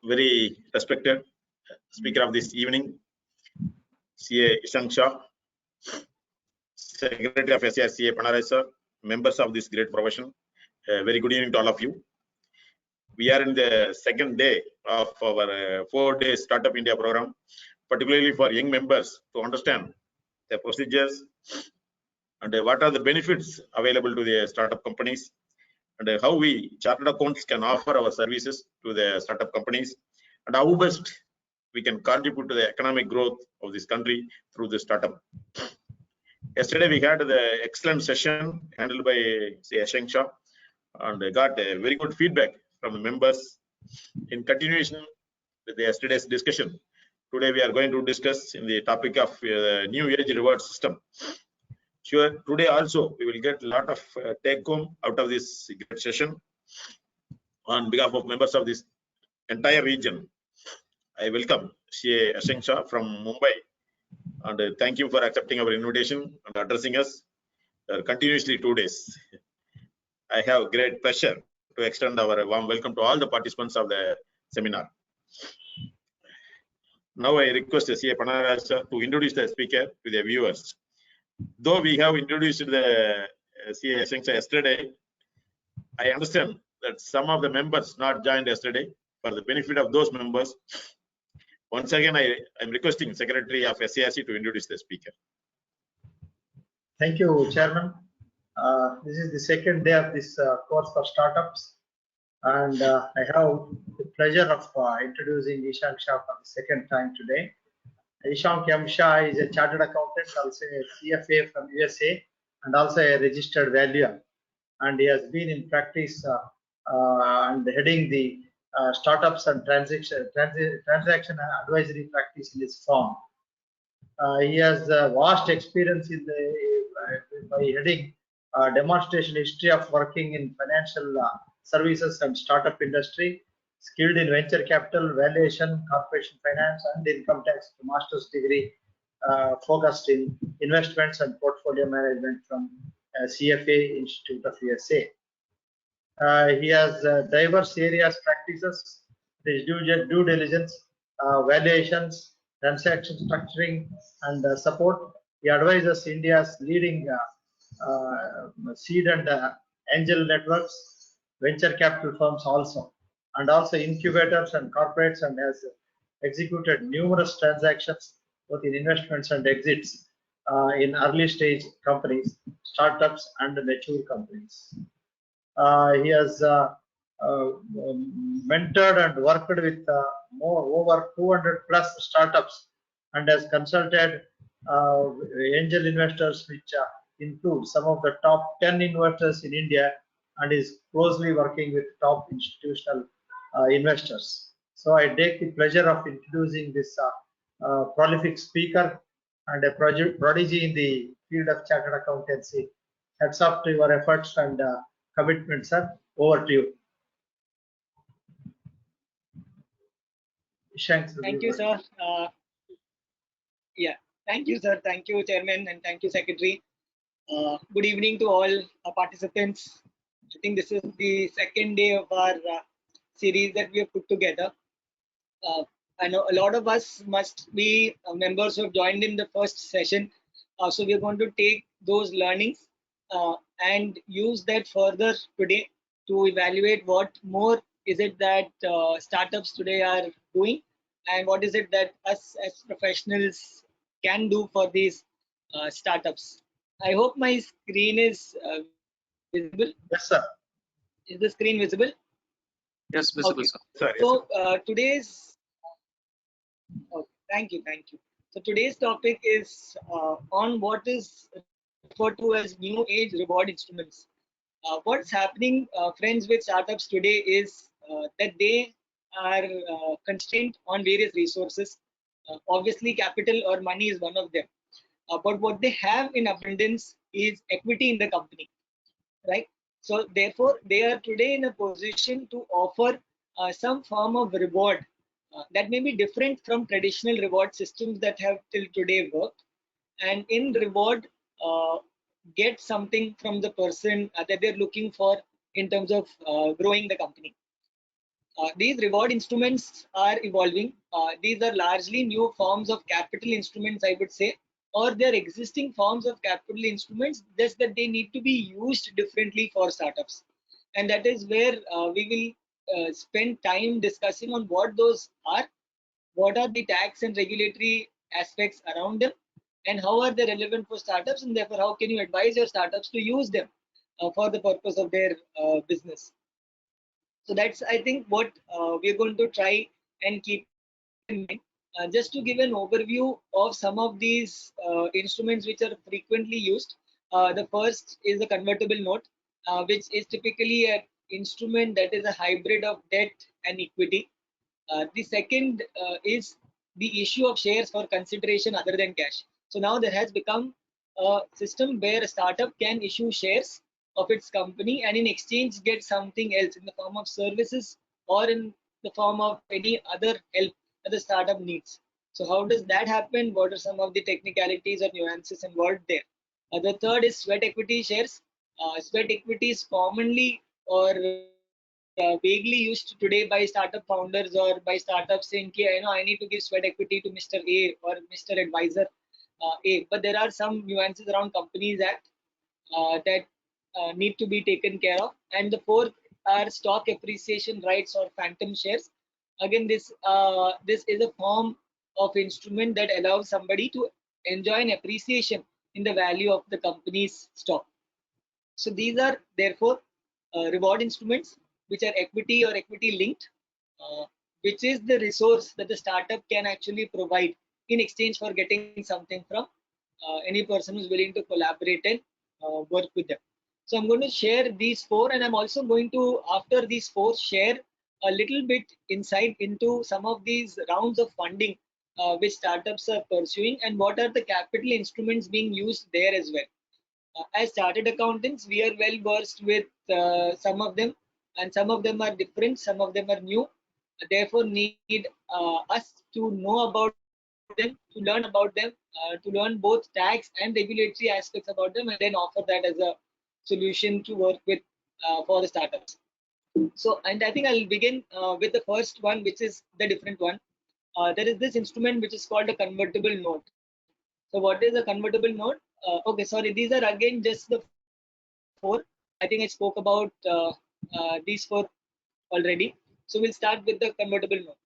very respected speaker of this evening, CA Ishan Shah, Secretary of SIRC, CA Panarai sir, members of this great profession. Very good evening to all of you. We are in the second day of our 4-day Startup India program, particularly for young members to understand the procedures and what are the benefits available to the startup companies, and how we chartered accounts can offer our services to the startup companies, and how best we can contribute to the economic growth of this country through the startup. Yesterday we had the excellent session handled by Ashang Shah, and I got a very good feedback from the members. In continuation with yesterday's discussion, today we are going to discuss in the topic of new age reward system. Sure, today also we will get a lot of take home out of this great session. On behalf of members of this entire region, I welcome CA Ashang Shah from Mumbai, and thank you for accepting our invitation and addressing us continuously 2 days. I have great pleasure to extend our warm welcome to all the participants of the seminar. Now I request the CA Panarai sir to introduce the speaker to the viewers. Though we have introduced the CA Ashang Shah yesterday, I understand that some of the members not joined yesterday. For the benefit of those members, once again I am requesting Secretary of SIRC to introduce the speaker. Thank you, Chairman. This is the second day of this course for startups, and I have the pleasure of introducing Ishan Shah for the second time today. Ishan M. Shah is a chartered accountant, also a CFA from USA, and also a registered valuer. And he has been in practice and heading the startups and transaction advisory practice in his firm. He has vast experience in by heading demonstration history of working in financial services and startup industry, skilled in venture capital, valuation, corporation finance, and income tax, master's degree focused in investments and portfolio management from CFA Institute of USA. He has diverse areas practices, his due diligence, valuations, transaction structuring, and support. He advises India's leading seed and angel networks, venture capital firms also, and also incubators and corporates, and has executed numerous transactions both in investments and exits in early stage companies, startups, and mature companies. He has mentored and worked with over 200 plus startups, and has consulted angel investors, which include some of the top 10 investors in India, and is closely working with top institutional investors. So I take the pleasure of introducing this prolific speaker and a prodigy in the field of chartered accountancy. Hats off to your efforts and commitment, sir. Over to you. Thank you, sir. Yeah, thank you, sir. Thank you, Chairman, and thank you, Secretary. Good evening to all participants. I think this is the second day of our series that we have put together. I know a lot of us must be members who have joined in the first session. So we are going to take those learnings and use that further today to evaluate what more is it that startups today are doing, and what is it that us as professionals can do for these startups. I hope my screen is visible. Yes, sir. Is the screen visible? Yes, visible, okay. Sir. Sorry, So today's thank you. So today's topic is on what is referred to as new age reward instruments. What's happening, friends, with startups today is that they are constrained on various resources. Obviously, capital or money is one of them. But what they have in abundance is equity in the company, right? So therefore, they are today in a position to offer some form of reward that may be different from traditional reward systems that have till today worked, and in reward get something from the person that they're looking for in terms of growing the company. These reward instruments are evolving. These are largely new forms of capital instruments, I would say, or they're existing forms of capital instruments, just that they need to be used differently for startups. And that is where we will spend time discussing on what those are, what are the tax and regulatory aspects around them, and how are they relevant for startups, and therefore how can you advise your startups to use them for the purpose of their business. So that's, I think, what we're going to try and keep in mind. Just to give an overview of some of these instruments which are frequently used. The first is a convertible note, which is typically an instrument that is a hybrid of debt and equity. The second is the issue of shares for consideration other than cash. So now there has become a system where a startup can issue shares of its company and in exchange get something else in the form of services or in the form of any other help that the startup needs. So how does that happen? What are some of the technicalities or nuances involved there? The third is sweat equity shares. Sweat equity is commonly or vaguely used today by startup founders or by startups saying, okay, I need to give sweat equity to Mr. A or Mr. Advisor A. But there are some nuances around Companies Act that need to be taken care of. And the fourth are stock appreciation rights or phantom shares. Again, this is a form of instrument that allows somebody to enjoy an appreciation in the value of the company's stock. So these are therefore reward instruments which are equity or equity linked, which is the resource that the startup can actually provide in exchange for getting something from any person who's willing to collaborate and work with them. So I'm going to share these four, and I'm also going to, after these four, share a little bit insight into some of these rounds of funding which startups are pursuing and what are the capital instruments being used there as well. As chartered accountants, we are well versed with some of them, and some of them are different, some of them are new. Therefore, need us to know about them, to learn about them, to learn both tax and regulatory aspects about them, and then offer that as a solution to work with for the startups. So, and I think I'll begin with the first one, which is the different one. There is this instrument which is called a convertible note. So what is a convertible note? Okay, sorry, these are again just the four. I think I spoke about these four already. So we'll start with the convertible note.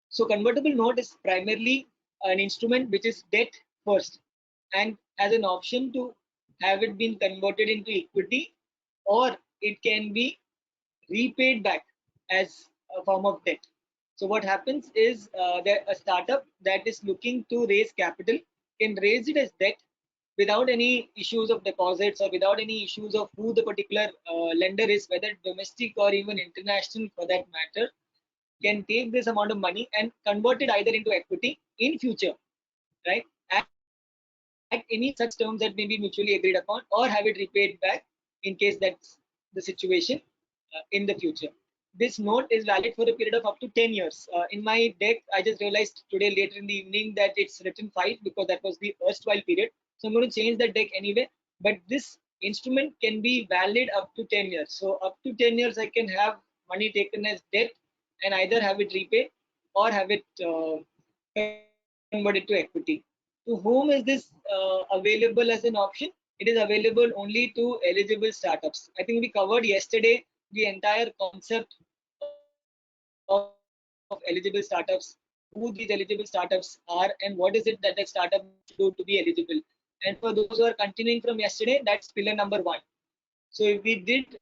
So convertible note is primarily an instrument which is debt first and has an option to have it been converted into equity, or it can be repaid back as a form of debt. So what happens is that a startup that is looking to raise capital can raise it as debt without any issues of deposits or without any issues of who the particular lender is, whether domestic or even international for that matter, can take this amount of money and convert it either into equity in future, right? At any such terms that may be mutually agreed upon, or have it repaid back in case that's the situation in the future. This note is valid for a period of up to 10 years. In my deck, I just realized today later in the evening that it's written 5 because that was the erstwhile period. So I'm going to change the deck anyway. But this instrument can be valid up to 10 years. So up to 10 years, I can have money taken as debt and either have it repaid or have it converted to equity. To whom is this available as an option? It is available only to eligible startups. I think we covered yesterday the entire concept of eligible startups, who these eligible startups are, and what is it that the startup should do to be eligible. And for those who are continuing from yesterday, that's pillar number 1. So if we did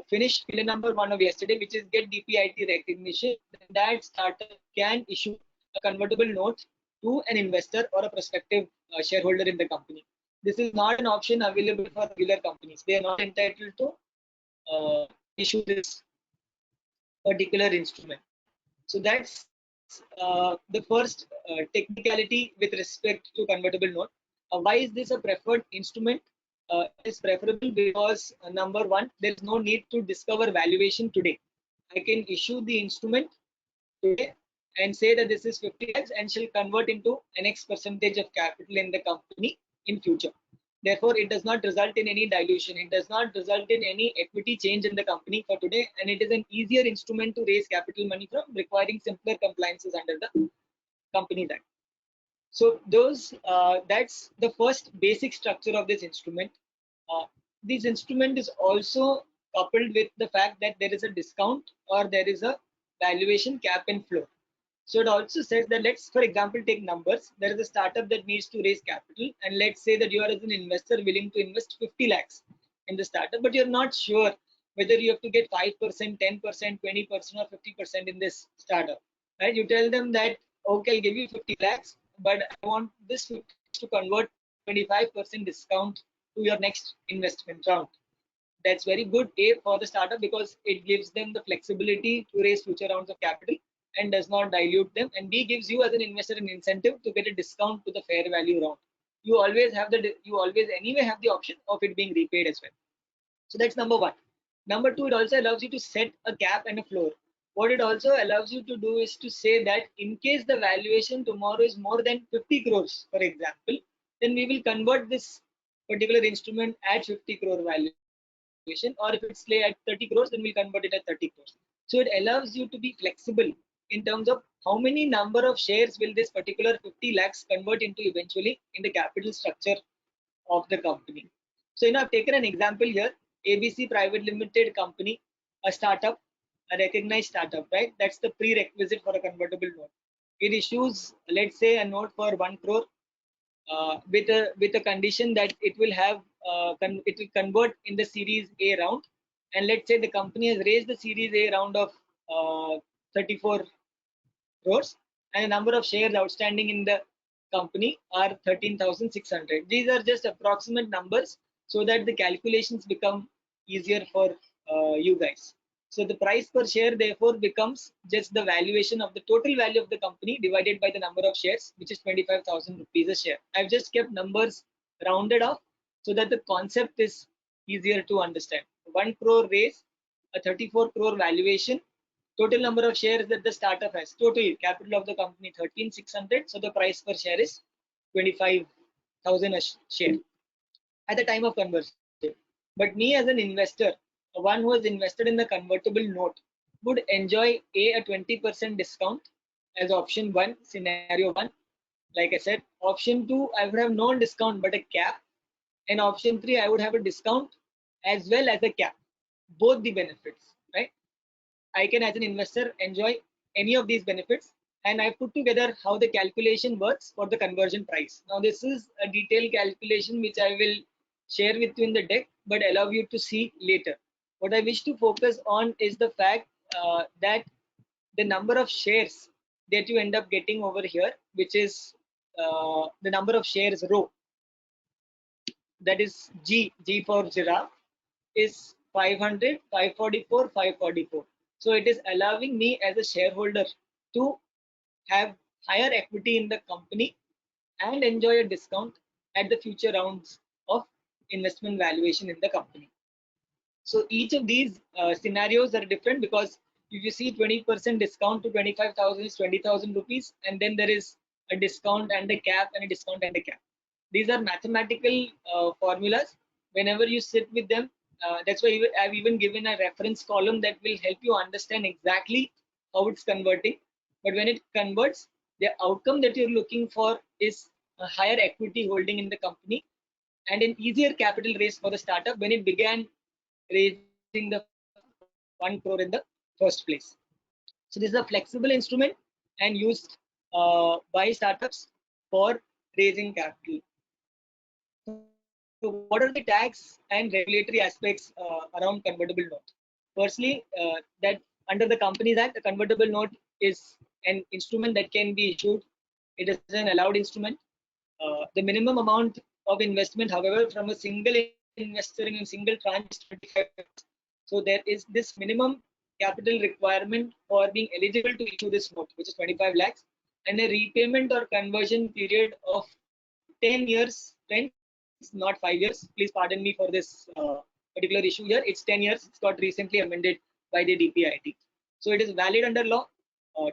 finish pillar number 1 of yesterday, which is get DPIT recognition, then that startup can issue a convertible note to an investor or a prospective shareholder in the company. This is not an option available for regular companies. They are not entitled to issue this particular instrument. So that's the first technicality with respect to convertible note. Why is this a preferred instrument? It is preferable because number 1, there is no need to discover valuation today. I can issue the instrument today and say that this is 50 lakhs and shall convert into an X percentage of capital in the company in future. Therefore, it does not result in any dilution. It does not result in any equity change in the company for today. And it is an easier instrument to raise capital money from, requiring simpler compliances under the Companies Act. So that's the first basic structure of this instrument. This instrument is also coupled with the fact that there is a discount or there is a valuation cap and floor. So it also says that, let's for example take numbers. There is a startup that needs to raise capital, and let's say that you are as an investor willing to invest 50 lakhs in the startup, but you're not sure whether you have to get 5%, 10%, 20% or 50% in this startup. Right? You tell them that, okay, I'll give you 50 lakhs, but I want this to convert 25% discount to your next investment round. That's very good for the startup, because it gives them the flexibility to raise future rounds of capital and does not dilute them, and B, gives you as an investor an incentive to get a discount to the fair value round. You always anyway have the option of it being repaid as well. So that's number one. Number two, it also allows you to set a cap and a floor. What it also allows you to do is to say that in case the valuation tomorrow is more than 50 crores, for example, then we will convert this particular instrument at 50 crore valuation, or if it's say at 30 crores, then we'll convert it at 30 crores. So it allows you to be flexible in terms of how many number of shares will this particular 50 lakhs convert into eventually in the capital structure of the company. So I've taken an example here, ABC Private Limited company, a startup, a recognized startup, right? That's the prerequisite for a convertible note. It issues, let's say, a note for 1 crore with a condition that it will have it will convert in the Series A round, and let's say the company has raised the Series A round of 34 crores, and the number of shares outstanding in the company are 13,600. These are just approximate numbers so that the calculations become easier for you guys. So the price per share therefore becomes just the valuation of the total value of the company divided by the number of shares, which is 25,000 rupees a share. I've just kept numbers rounded off so that the concept is easier to understand. 1 crore raise, a 34 crore valuation, total number of shares that the startup has, total capital of the company 13,600. So the price per share is 25,000 a share at the time of conversion. But me as an investor, one who has invested in the convertible note, would enjoy a 20% discount as option 1, scenario 1. Like I said, option 2, I would have no discount but a cap, and option 3, I would have a discount as well as a cap, both the benefits, right? I can as an investor enjoy any of these benefits, and I put together how the calculation works for the conversion price. Now this is a detailed calculation which I will share with you in the deck, but allow you to see later. What I wish to focus on is the fact that the number of shares that you end up getting over here, which is the number of shares row, that is G for giraffe, is 500, 544, 544. So it is allowing me as a shareholder to have higher equity in the company and enjoy a discount at the future rounds of investment valuation in the company. So each of these scenarios are different, because if you see 20% discount to 25,000 is 20,000 rupees, and then there is a discount and a cap and a discount and a cap. These are mathematical formulas. Whenever you sit with them, that's why I've even given a reference column that will help you understand exactly how it's converting. But when it converts, the outcome that you're looking for is a higher equity holding in the company and an easier capital raise for the startup when it began raising the 1 crore in the first place. So this is a flexible instrument and used by startups for raising capital. So what are the tax and regulatory aspects around convertible note? Firstly, that under the Companies Act, a convertible note is an instrument that can be issued. It is an allowed instrument. The minimum amount of investment, however, from a single investor in a single tranche is 25. So there is this minimum capital requirement for being eligible to issue this note, which is 25 lakhs, and a repayment or conversion period of 10 years, not 5 years. Please pardon me for this particular issue here. It's 10 years. It's got recently amended by the DPIIT. So it is valid under law,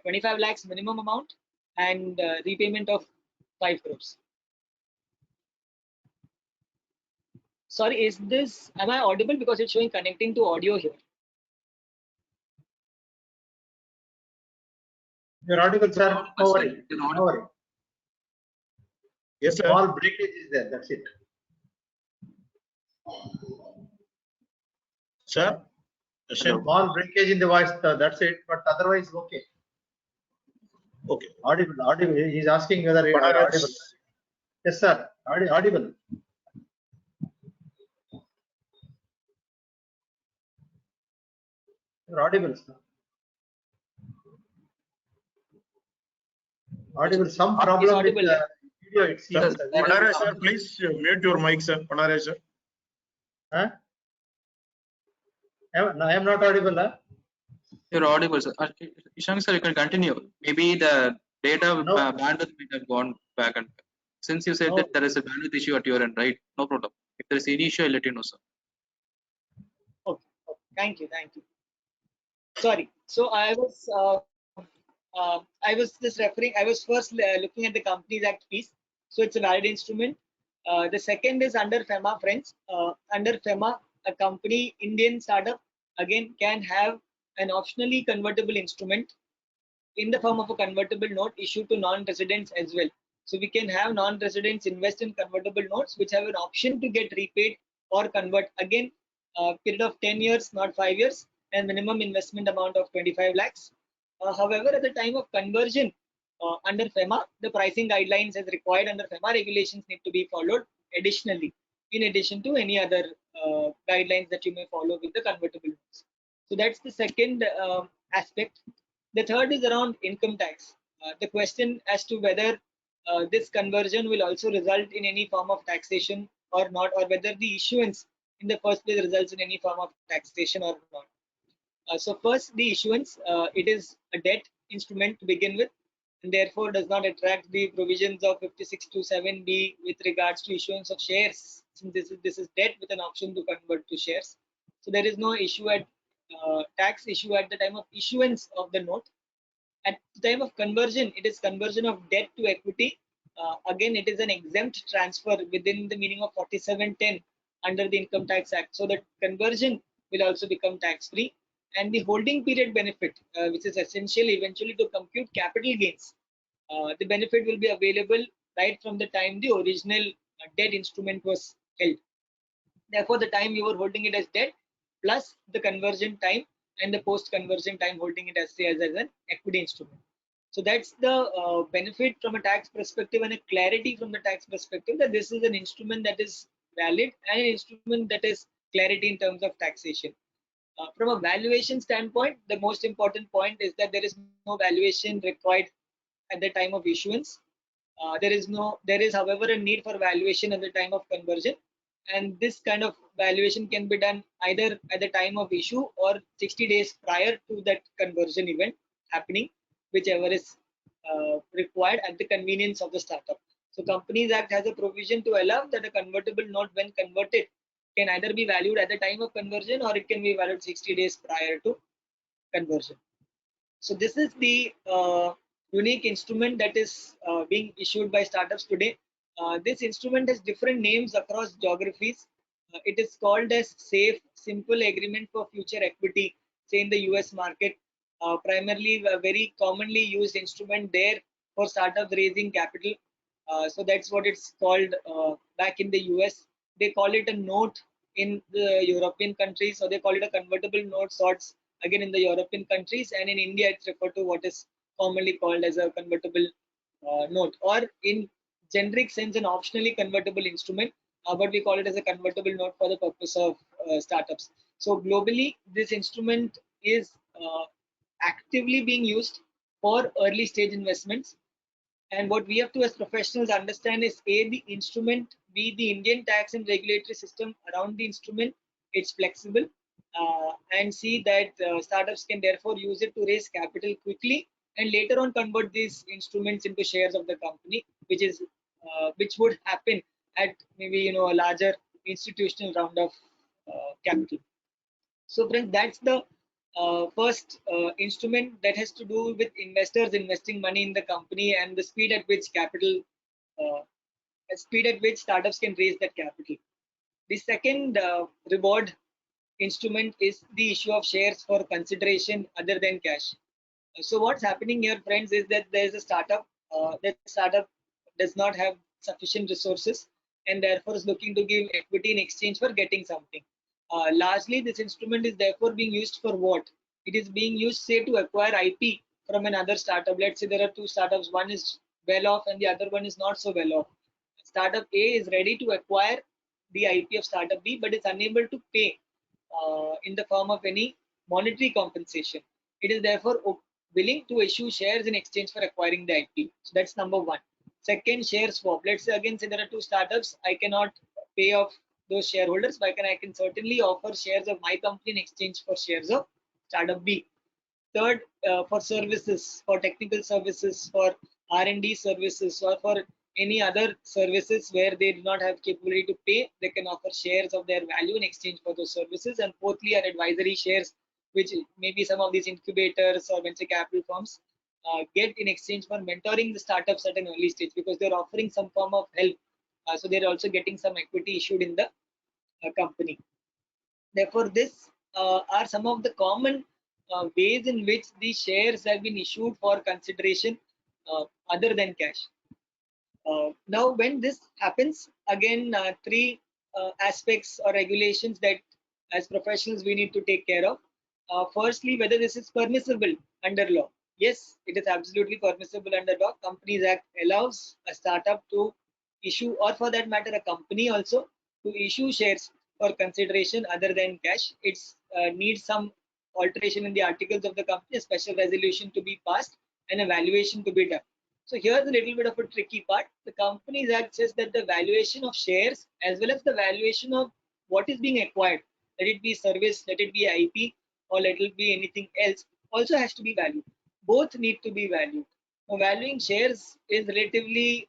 25 lakhs minimum amount, and repayment of 5 crores. Sorry, am I audible? Because it's showing connecting to audio here. You're audible, sir. No worry. You're No audible. worry. Yes, sir. Small breakage is there. That's it. Sir. Question? Small breakage in the voice. That's it. But otherwise, okay. Okay. Audible. Audible. He's asking whether you are Panaraj. audible. Yes, sir. Audible. You're audible, sir. Audible. Some problem with audible, the video. It seems. Sir, there is- Panaraj, sir, please mute your mic, sir. Panaraj, sir. Huh? I am not audible. Huh? You're audible, sir. Ishank, sir, you can continue. Maybe the data No. bandwidth might have gone back and back. Since you said No. that there is a bandwidth issue at your end, right? No problem. If there is any issue, I'll let you know, sir. Okay. Thank you. Sorry. So I was just referring. I was first looking at the Companies Act piece. So it's a valid instrument. The second is under FEMA, friends. Under FEMA, a company, Indian startup, again can have an optionally convertible instrument in the form of a convertible note issued to non-residents as well. So we can have non-residents invest in convertible notes which have an option to get repaid or convert, again period of 10 years, not 5 years, and minimum investment amount of 25 lakhs. However, at the time of conversion under FEMA, the pricing guidelines as required under FEMA regulations need to be followed additionally, in addition to any other guidelines that you may follow with the convertible notes. So that's the second aspect. The third is around income tax. The question as to whether this conversion will also result in any form of taxation or not, or whether the issuance in the first place results in any form of taxation or not. So first, the issuance, it is a debt instrument to begin with, and therefore does not attract the provisions of 5627B with regards to issuance of shares, since this is debt with an option to convert to shares. So there is no issue at tax issue at the time of issuance of the note. At the time of conversion, it is conversion of debt to equity. Again, it is an exempt transfer within the meaning of 4710 under the Income Tax Act. So that conversion will also become tax-free. And the holding period benefit, which is essential eventually to compute capital gains, the benefit will be available right from the time the original debt instrument was held. Therefore, the time you were holding it as debt plus the conversion time and the post-conversion time holding it as an equity instrument. So that's the benefit from a tax perspective and a clarity from the tax perspective that this is an instrument that is valid and an instrument that is clarity in terms of taxation. From a valuation standpoint, the most important point is that there is no valuation required at the time of issuance. There is, however, a need for valuation at the time of conversion, and this kind of valuation can be done either at the time of issue or 60 days prior to that conversion event happening, whichever is required at the convenience of the startup. So Companies Act has a provision to allow that a convertible note, when converted, can either be valued at the time of conversion or it can be valued 60 days prior to conversion. So this is the unique instrument that is being issued by startups today. This instrument has different names across geographies. It is called as SAFE, Simple Agreement for Future Equity, say in the US market. Primarily a very commonly used instrument there for startups raising capital. So that's what it's called back in the US. They call it a note in the European countries, so they call it a convertible note sorts again in the European countries, and in India it's referred to what is commonly called as a convertible note, or in generic sense an optionally convertible instrument, but we call it as a convertible note for the purpose of startups. So globally this instrument is actively being used for early stage investments. And what we have to as professionals understand is A, the instrument, B, the Indian tax and regulatory system around the instrument, it's flexible, and C, that startups can therefore use it to raise capital quickly and later on convert these instruments into shares of the company, which would happen at maybe a larger institutional round of capital. So friends, that's the first instrument that has to do with investors investing money in the company and the speed at which startups can raise that capital. The second reward instrument is the issue of shares for consideration other than cash. So what's happening here, friends, is that there is a startup. That startup does not have sufficient resources and therefore is looking to give equity in exchange for getting something. Largely, this instrument is therefore being used for what? It is being used, say, to acquire IP from another startup. Let's say there are two startups. One is well off and the other one is not so well off. Startup A is ready to acquire the IP of startup B, but is unable to pay in the form of any monetary compensation. It is therefore willing to issue shares in exchange for acquiring the IP. So that's number one. Second, share swap. Let's say again, say there are two startups. I cannot pay off those shareholders, but I can certainly offer shares of my company in exchange for shares of startup B. Third, for services, for technical services, for R&D services, or for any other services where they do not have capability to pay, they can offer shares of their value in exchange for those services. And fourthly, are advisory shares, which maybe some of these incubators or venture capital firms get in exchange for mentoring the startups at an early stage, because they're offering some form of help. So they're also getting some equity issued in the company. Therefore, this are some of the common ways in which the shares have been issued for consideration other than cash. Now, when this happens, again, three aspects or regulations that as professionals we need to take care of. Firstly, whether this is permissible under law. Yes, it is absolutely permissible under law. Companies Act allows a startup to issue, or for that matter, a company also, to issue shares for consideration other than cash. It needs some alteration in the articles of the company, a special resolution to be passed, and a valuation to be done. So here's a little bit of a tricky part. The Companies Act says that the valuation of shares as well as the valuation of what is being acquired, let it be service, let it be IP, or let it be anything else, also has to be valued. Both need to be valued. Now, valuing shares is relatively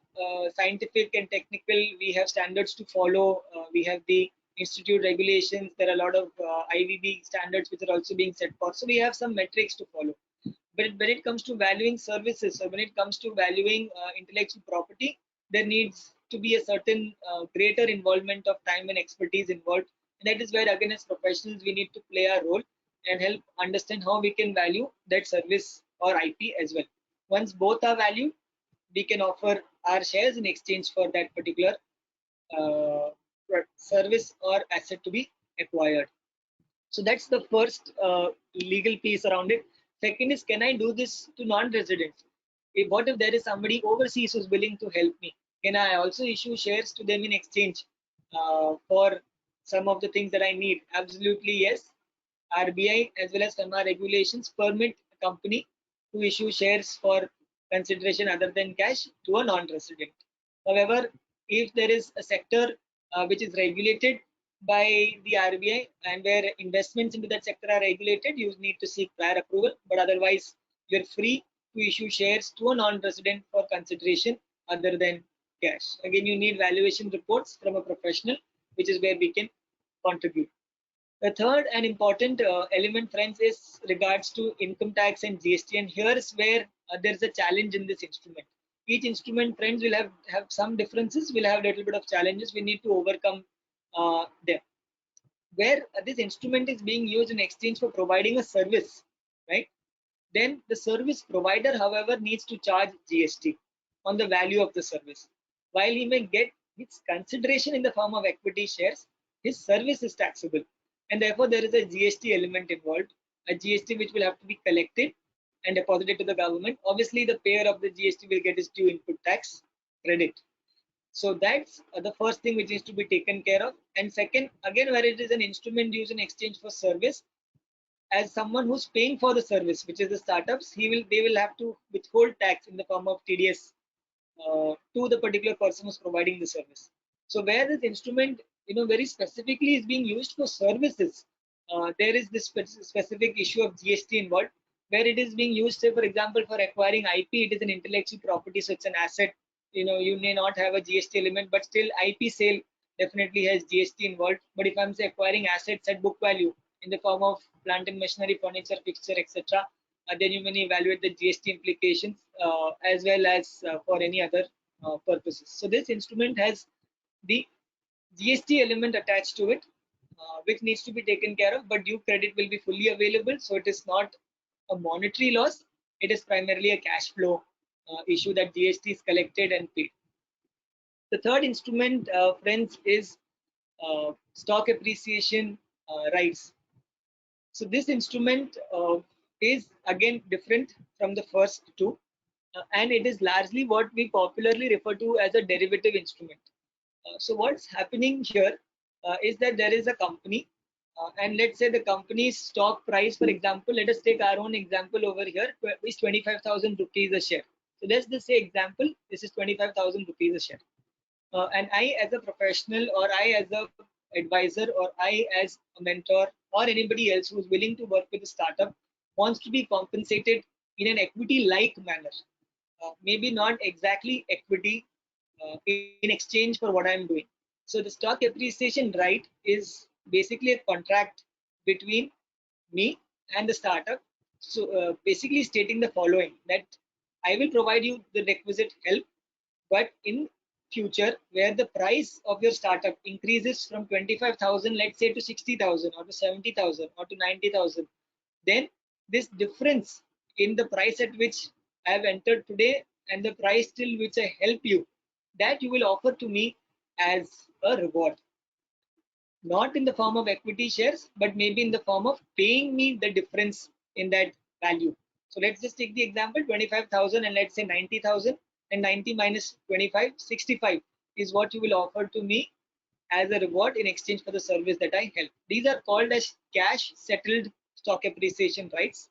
scientific and technical. We have standards to follow. We have the institute regulations. There are a lot of IVB standards which are also being set forth. So we have some metrics to follow. But when it comes to valuing services, or when it comes to valuing intellectual property, there needs to be a certain greater involvement of time and expertise involved. And that is where, again, as professionals, we need to play our role and help understand how we can value that service or IP as well. Once both are valued, we can offer our shares in exchange for that particular service or asset to be acquired. So that's the first legal piece around it. Second is, can I do this to non-residents? What if there is somebody overseas who's willing to help me? Can I also issue shares to them in exchange for some of the things that I need? Absolutely yes. RBI as well as FEMA regulations permit a company to issue shares for consideration other than cash to a non-resident. However, if there is a sector which is regulated by the RBI and where investments into that sector are regulated, you need to seek prior approval, but otherwise you're free to issue shares to a non-resident for consideration other than cash. Again, you need valuation reports from a professional, which is where we can contribute. The third and important element, friends, is regards to income tax and GST, and here is where there's a challenge in this instrument. Each instrument, friends, will have some differences, will have a little bit of challenges. We need to overcome them. Where this instrument is being used in exchange for providing a service, right? Then the service provider, however, needs to charge GST on the value of the service. While he may get its consideration in the form of equity shares, his service is taxable. And therefore, there is a GST element involved, a GST which will have to be collected and deposited to the government. Obviously, the payer of the GST will get his due input tax credit. So that's the first thing which needs to be taken care of. And second, again, where it is an instrument used in exchange for service, as someone who's paying for the service, which is the startups, they will have to withhold tax in the form of TDS to the particular person who's providing the service. So where this instrument, very specifically is being used for services, there is this specific issue of GST involved, where it is being used, say, for example, for acquiring IP. It is an intellectual property, so it's an asset. You may not have a GST element, but still IP sale definitely has GST involved. But if I'm, say, acquiring assets at book value in the form of plant and machinery, furniture, fixture, etc., then you may evaluate the GST implications as well as for any other purposes. So this instrument has the GST element attached to it, which needs to be taken care of, but due credit will be fully available. So it is not a monetary loss. It is primarily a cash flow issue that GST is collected and paid. The third instrument, friends, is stock appreciation rights. So this instrument is again different from the first two, and it is largely what we popularly refer to as a derivative instrument. So what's happening here is that there is a company, and let's say the company's stock price, for example, let us take our own example over here, is 25,000 rupees a share. So let's just say example, this is 25,000 rupees a share. And I as a professional, or I as a advisor, or I as a mentor, or anybody else who's willing to work with a startup wants to be compensated in an equity like manner, maybe not exactly equity, in exchange for what I'm doing. So the stock appreciation right is basically a contract between me and the startup. So basically stating the following, that I will provide you the requisite help, but in future, where the price of your startup increases from 25,000, let's say, to 60,000 or to 70,000 or to 90,000, then this difference in the price at which I have entered today and the price till which I help you, that you will offer to me as a reward, not in the form of equity shares, but maybe in the form of paying me the difference in that value. So let's just take the example 25,000 and let's say 90,000, and 90 minus 25, 65 is what you will offer to me as a reward in exchange for the service that I help. These are called as cash settled stock appreciation rights.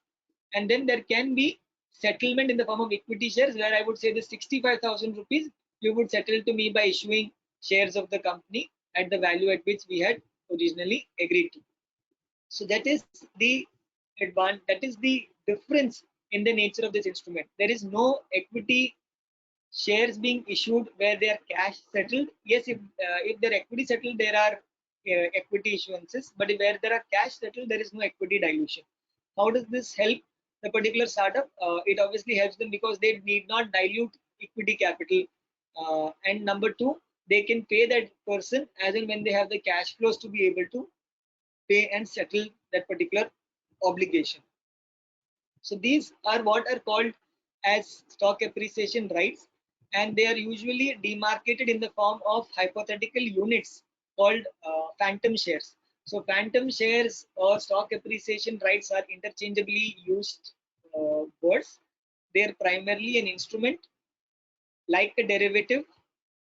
And then there can be settlement in the form of equity shares, where I would say the 65,000 rupees you would settle to me by issuing shares of the company at the value at which we had originally agreed to. So that is the difference in the nature of this instrument. There is no equity shares being issued where they are cash settled. Yes, if they're equity settled, there are equity issuances, but where there are cash settled, there is no equity dilution. How does this help the particular startup? It obviously helps them because they need not dilute equity capital, and number two, they can pay that person as and when they have the cash flows to be able to pay and settle that particular obligation. So these are what are called as stock appreciation rights, and they are usually demarcated in the form of hypothetical units called phantom shares. So phantom shares or stock appreciation rights are interchangeably used words. They are primarily an instrument like a derivative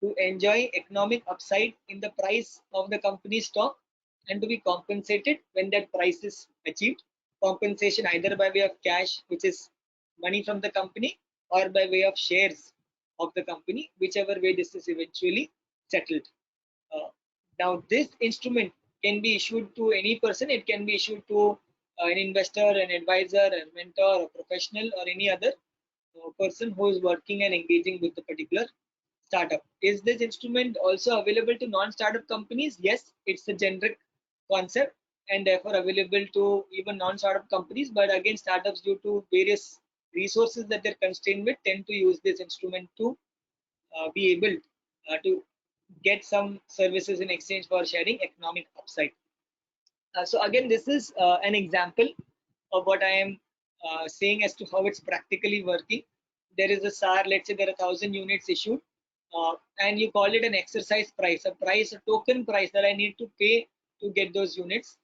to enjoy economic upside in the price of the company's stock and to be compensated when that price is achieved. Compensation either by way of cash, which is money from the company, or by way of shares of the company, whichever way this is eventually settled. Now, this instrument can be issued to any person. It can be issued to an investor, an advisor, a mentor, a professional, or any other person who is working and engaging with the particular startup. Is this instrument also available to non-startup companies? Yes, it's a generic concept and therefore available to even non-startup companies. But again, startups, due to various resources that they're constrained with, tend to use this instrument to be able to get some services in exchange for sharing economic upside. So again, this is an example of what I am saying as to how it's practically working. There is a SAR, let's say there are 1,000 units issued, and you call it an exercise price, a token price that I need to pay to get those units,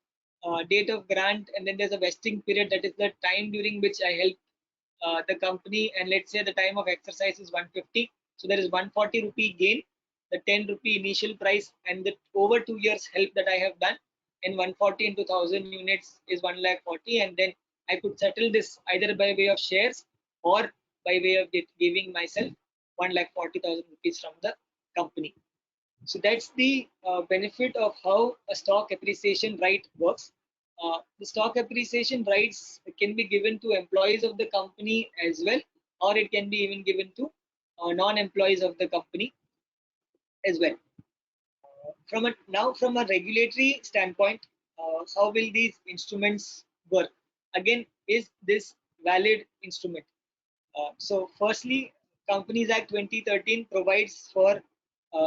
date of grant, and then there's a vesting period, that is the time during which I help the company, and let's say the time of exercise is 150. So there is 140 rupee gain, the 10 rupee initial price, and the over 2 years help that I have done, and 140 into 1,000 units is 1,40,000, and then I could settle this either by way of shares or by way of giving myself 1,40,000 rupees from the company. So that's the benefit of how a stock appreciation right works. The stock appreciation rights can be given to employees of the company as well, or it can be even given to non-employees of the company as well. From a regulatory standpoint, how will these instruments work? Again, is this valid instrument? So firstly, Companies Act 2013 provides for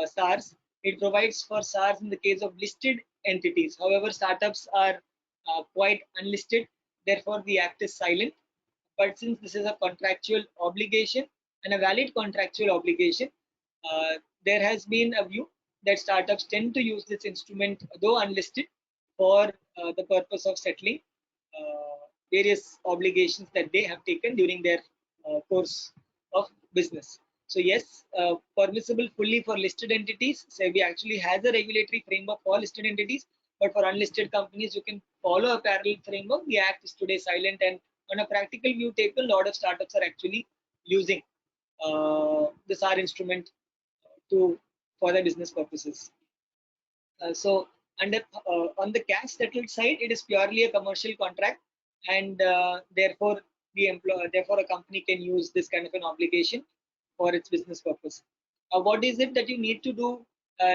SARs, It provides for SARs in the case of listed entities. However, startups are quite unlisted. Therefore, the act is silent. But since this is a contractual obligation and a valid contractual obligation, there has been a view that startups tend to use this instrument, though unlisted, for the purpose of settling various obligations that they have taken during their course of business. So yes, permissible fully for listed entities. SEBI actually has a regulatory framework for listed entities, but for unlisted companies, you can follow a parallel framework. The act is today silent, and on a practical view taken, a lot of startups are actually using the SAR instrument for their business purposes. So under on the cash settled side, it is purely a commercial contract, and therefore therefore a company can use this kind of an obligation for its business purpose. What is it that you need to do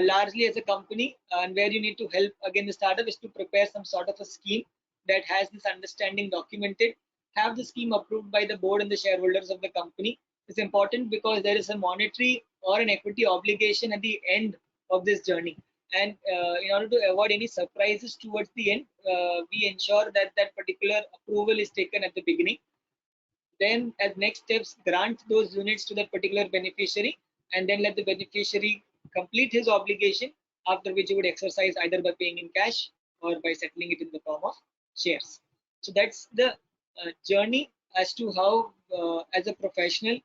largely as a company, and where you need to help again the startup is to prepare some sort of a scheme that has this understanding documented, have the scheme approved by the board and the shareholders of the company. It's important because there is a monetary or an equity obligation at the end of this journey. And in order to avoid any surprises towards the end, we ensure that that particular approval is taken at the beginning. Then as next steps, grant those units to that particular beneficiary, and then let the beneficiary complete his obligation, after which he would exercise either by paying in cash or by settling it in the form of shares. So that's the journey as to how as a professional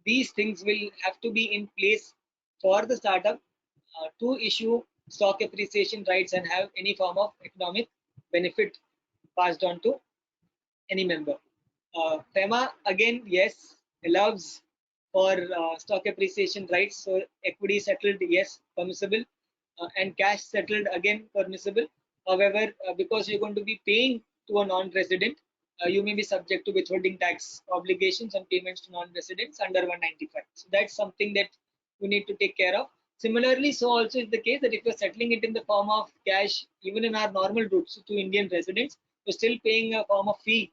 these things will have to be in place for the startup to issue stock appreciation rights and have any form of economic benefit passed on to any member. FEMA again, yes, allows for stock appreciation rights. So equity settled, yes, permissible, and cash settled again permissible. However, because you're going to be paying to a non-resident, you may be subject to withholding tax obligations on payments to non-residents under 195. So that's something that you need to take care of. Similarly, so also is the case that if you're settling it in the form of cash, even in our normal routes to Indian residents, you're still paying a form of fee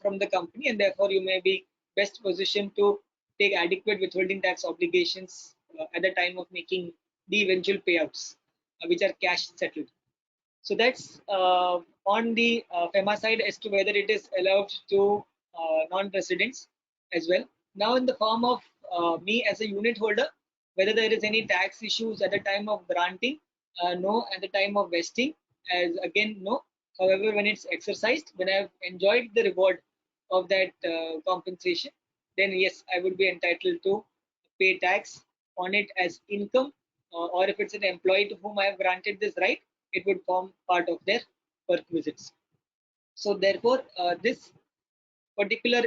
from the company, and therefore you may be best positioned to take adequate withholding tax obligations at the time of making the eventual payouts, which are cash settled. So that's on the FEMA side as to whether it is allowed to non-residents as well. Now in the form of me as a unit holder, whether there is any tax issues at the time of granting, no. At the time of vesting, as again, no. However, when it's exercised, when I've enjoyed the reward of that compensation, then yes, I would be entitled to pay tax on it as income, or if it's an employee to whom I have granted this right, it would form part of their perquisites. So therefore, this particular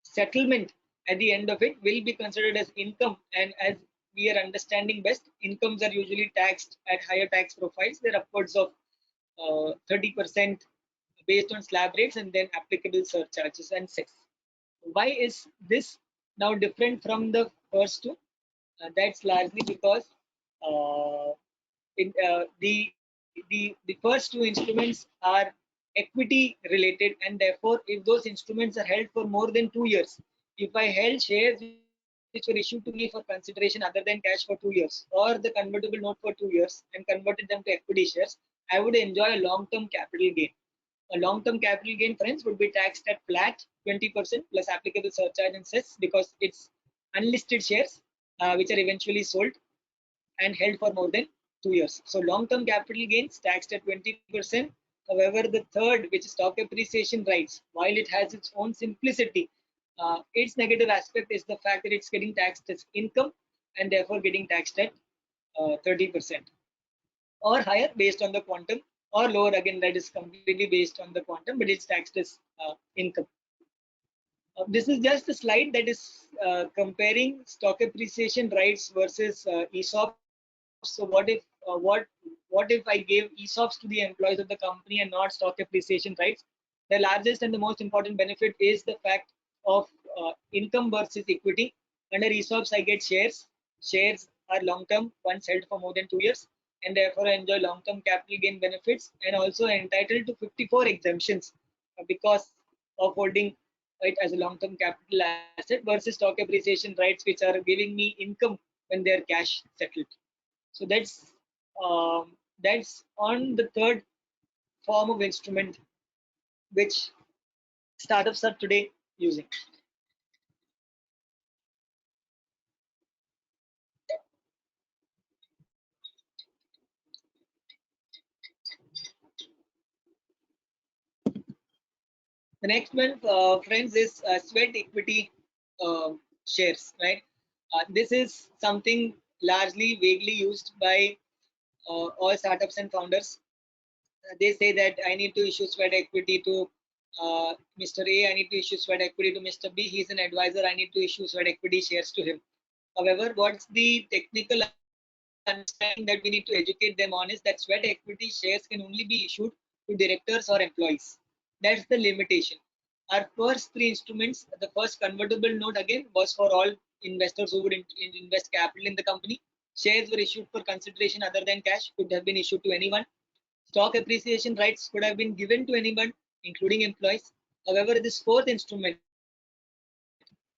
settlement at the end of it will be considered as income, and as we are understanding best, incomes are usually taxed at higher tax profiles. They're upwards of 30% based on slab rates and then applicable surcharges and cess. Why is this now different from the first two? That's largely because the first two instruments are equity related, and therefore if those instruments are held for more than 2 years, if I held shares which were issued to me for consideration other than cash for 2 years, or the convertible note for 2 years and converted them to equity shares, I would enjoy a long-term capital gain. A long-term capital gain, friends, would be taxed at flat 20% plus applicable surcharge and cess, because it's unlisted shares which are eventually sold and held for more than 2 years. So long-term capital gains taxed at 20%. However, the third, which is stock appreciation rights, while it has its own simplicity, its negative aspect is the fact that it's getting taxed as income and therefore getting taxed at 30% or higher based on the quantum, or lower again, that is completely based on the quantum, but it's taxed as income. This is just a slide that is comparing stock appreciation rights versus ESOPs. So what if I gave ESOPs to the employees of the company and not stock appreciation rights? The largest and the most important benefit is the fact of income versus equity. Under ESOPs, I get shares. Shares are long-term, once held for more than 2 years, and therefore I enjoy long-term capital gain benefits, and also entitled to 54 exemptions because of holding it as a long-term capital asset, versus stock appreciation rights, which are giving me income when they're cash settled. So that's on the third form of instrument which startups are today using. The next one, friends, is sweat equity shares, right? This is something largely vaguely used by all startups and founders. They say that I need to issue sweat equity to Mr. A, I need to issue sweat equity to Mr. B. He's an advisor, I need to issue sweat equity shares to him. However, what's the technical understanding that we need to educate them on is that sweat equity shares can only be issued to directors or employees. That's the limitation. Our first three instruments, the first convertible note again was for all investors who would invest capital in the company. Shares were issued for consideration other than cash, could have been issued to anyone. Stock appreciation rights could have been given to anyone, including employees. However, this fourth instrument,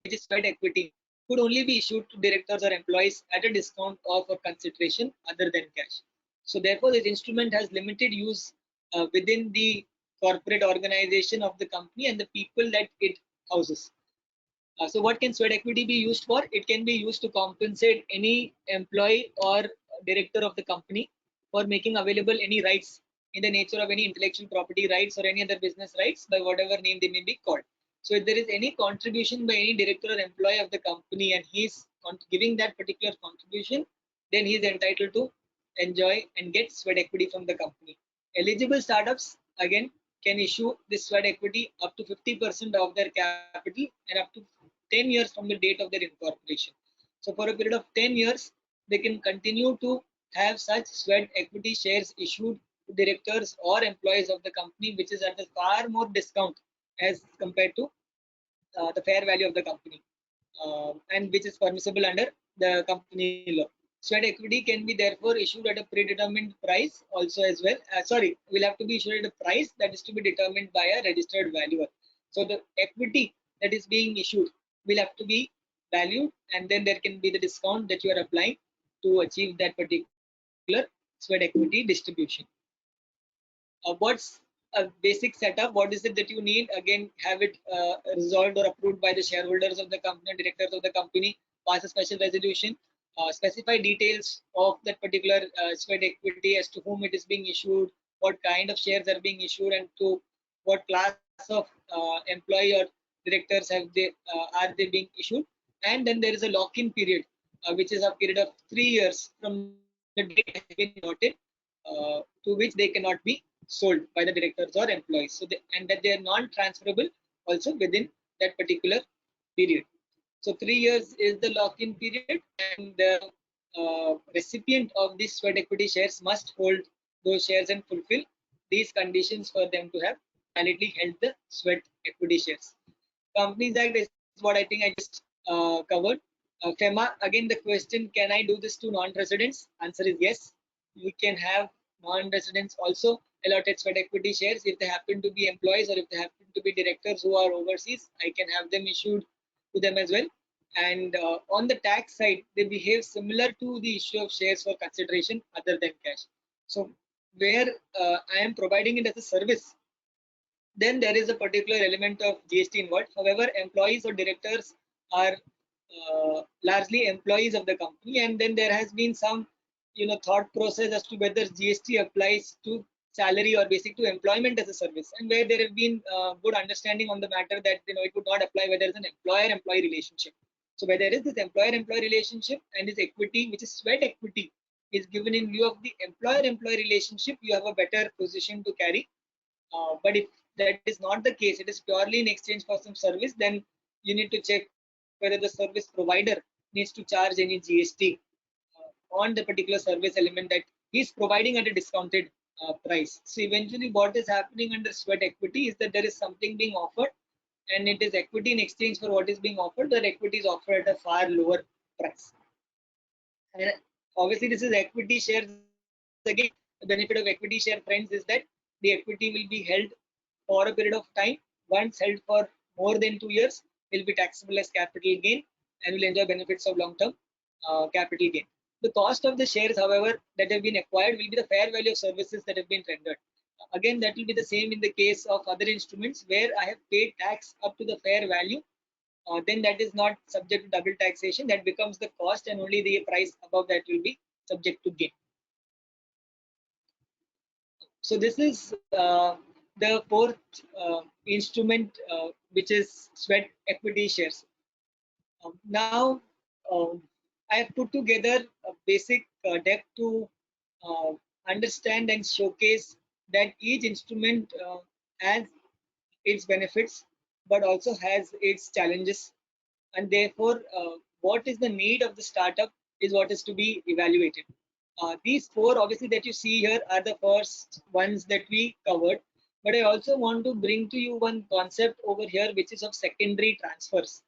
which is sweat equity, could only be issued to directors or employees at a discount or for consideration other than cash. So therefore, this instrument has limited use within the corporate organization of the company and the people that it houses. So what can sweat equity be used for? It can be used to compensate any employee or director of the company for making available any rights in the nature of any intellectual property rights or any other business rights by whatever name they may be called. So if there is any contribution by any director or employee of the company and he's giving that particular contribution, then he is entitled to enjoy and get sweat equity from the company. Eligible startups again can issue this sweat equity up to 50% of their capital and up to 10 years from the date of their incorporation. So for a period of 10 years, they can continue to have such sweat equity shares issued to directors or employees of the company, which is at a far more discount as compared to the fair value of the company, and which is permissible under the company law. Sweat equity can be therefore issued at a predetermined price also as well. Will have to be issued at a price that is to be determined by a registered valuer. So the equity that is being issued will have to be valued, and then there can be the discount that you are applying to achieve that particular sweat equity distribution. What's a basic setup? What is it that you need? Again, have it resolved or approved by the shareholders of the company, directors of the company, pass a special resolution, specify details of that particular sweat equity as to whom it is being issued, what kind of shares are being issued, and to what class of employee or directors are they being issued. And then there is a lock-in period, which is a period of 3 years from the date it has been noted, to which they cannot be sold by the directors or employees. So and that they are non-transferable also within that particular period. So 3 years is the lock-in period, and the recipient of these sweat equity shares must hold those shares and fulfill these conditions for them to have validly held the sweat equity shares. Companies Act is what I think I just covered. FEMA, again the question, can I do this to non-residents? Answer is yes. You can have non-residents also allotted sweat equity shares if they happen to be employees or if they happen to be directors who are overseas. I can have them issued to them as well. And on the tax side, they behave similar to the issue of shares for consideration other than cash. So where I am providing it as a service, then there is a particular element of GST involved. However, employees or directors are largely employees of the company, and then there has been some thought process as to whether GST applies to salary or basic to employment as a service, and where there have been good understanding on the matter that it would not apply where there is an employer-employee relationship. So where there is this employer-employee relationship and this equity, which is sweat equity, is given in lieu of the employer-employee relationship, you have a better position to carry. But if that is not the case, it is purely in exchange for some service, then you need to check whether the service provider needs to charge any GST on the particular service element that he's providing at a discounted price. So eventually what is happening under sweat equity is that there is something being offered, and it is equity in exchange for what is being offered. That equity is offered at a far lower price. And obviously this is equity shares. Again, the benefit of equity share, friends, is that the equity will be held for a period of time. Once held for more than 2 years, will be taxable as capital gain and will enjoy benefits of long-term capital gain. The cost of the shares, however, that have been acquired will be the fair value of services that have been rendered. Again, that will be the same in the case of other instruments where I have paid tax up to the fair value. Then that is not subject to double taxation. That becomes the cost, and only the price above that will be subject to gain. So this is the fourth instrument, which is sweat equity shares. Now, I have put together a basic deck to understand and showcase that each instrument has its benefits, but also has its challenges. And therefore, what is the need of the startup is what is to be evaluated. These four, obviously, that you see here are the first ones that we covered. But I also want to bring to you one concept over here, which is of secondary transfers.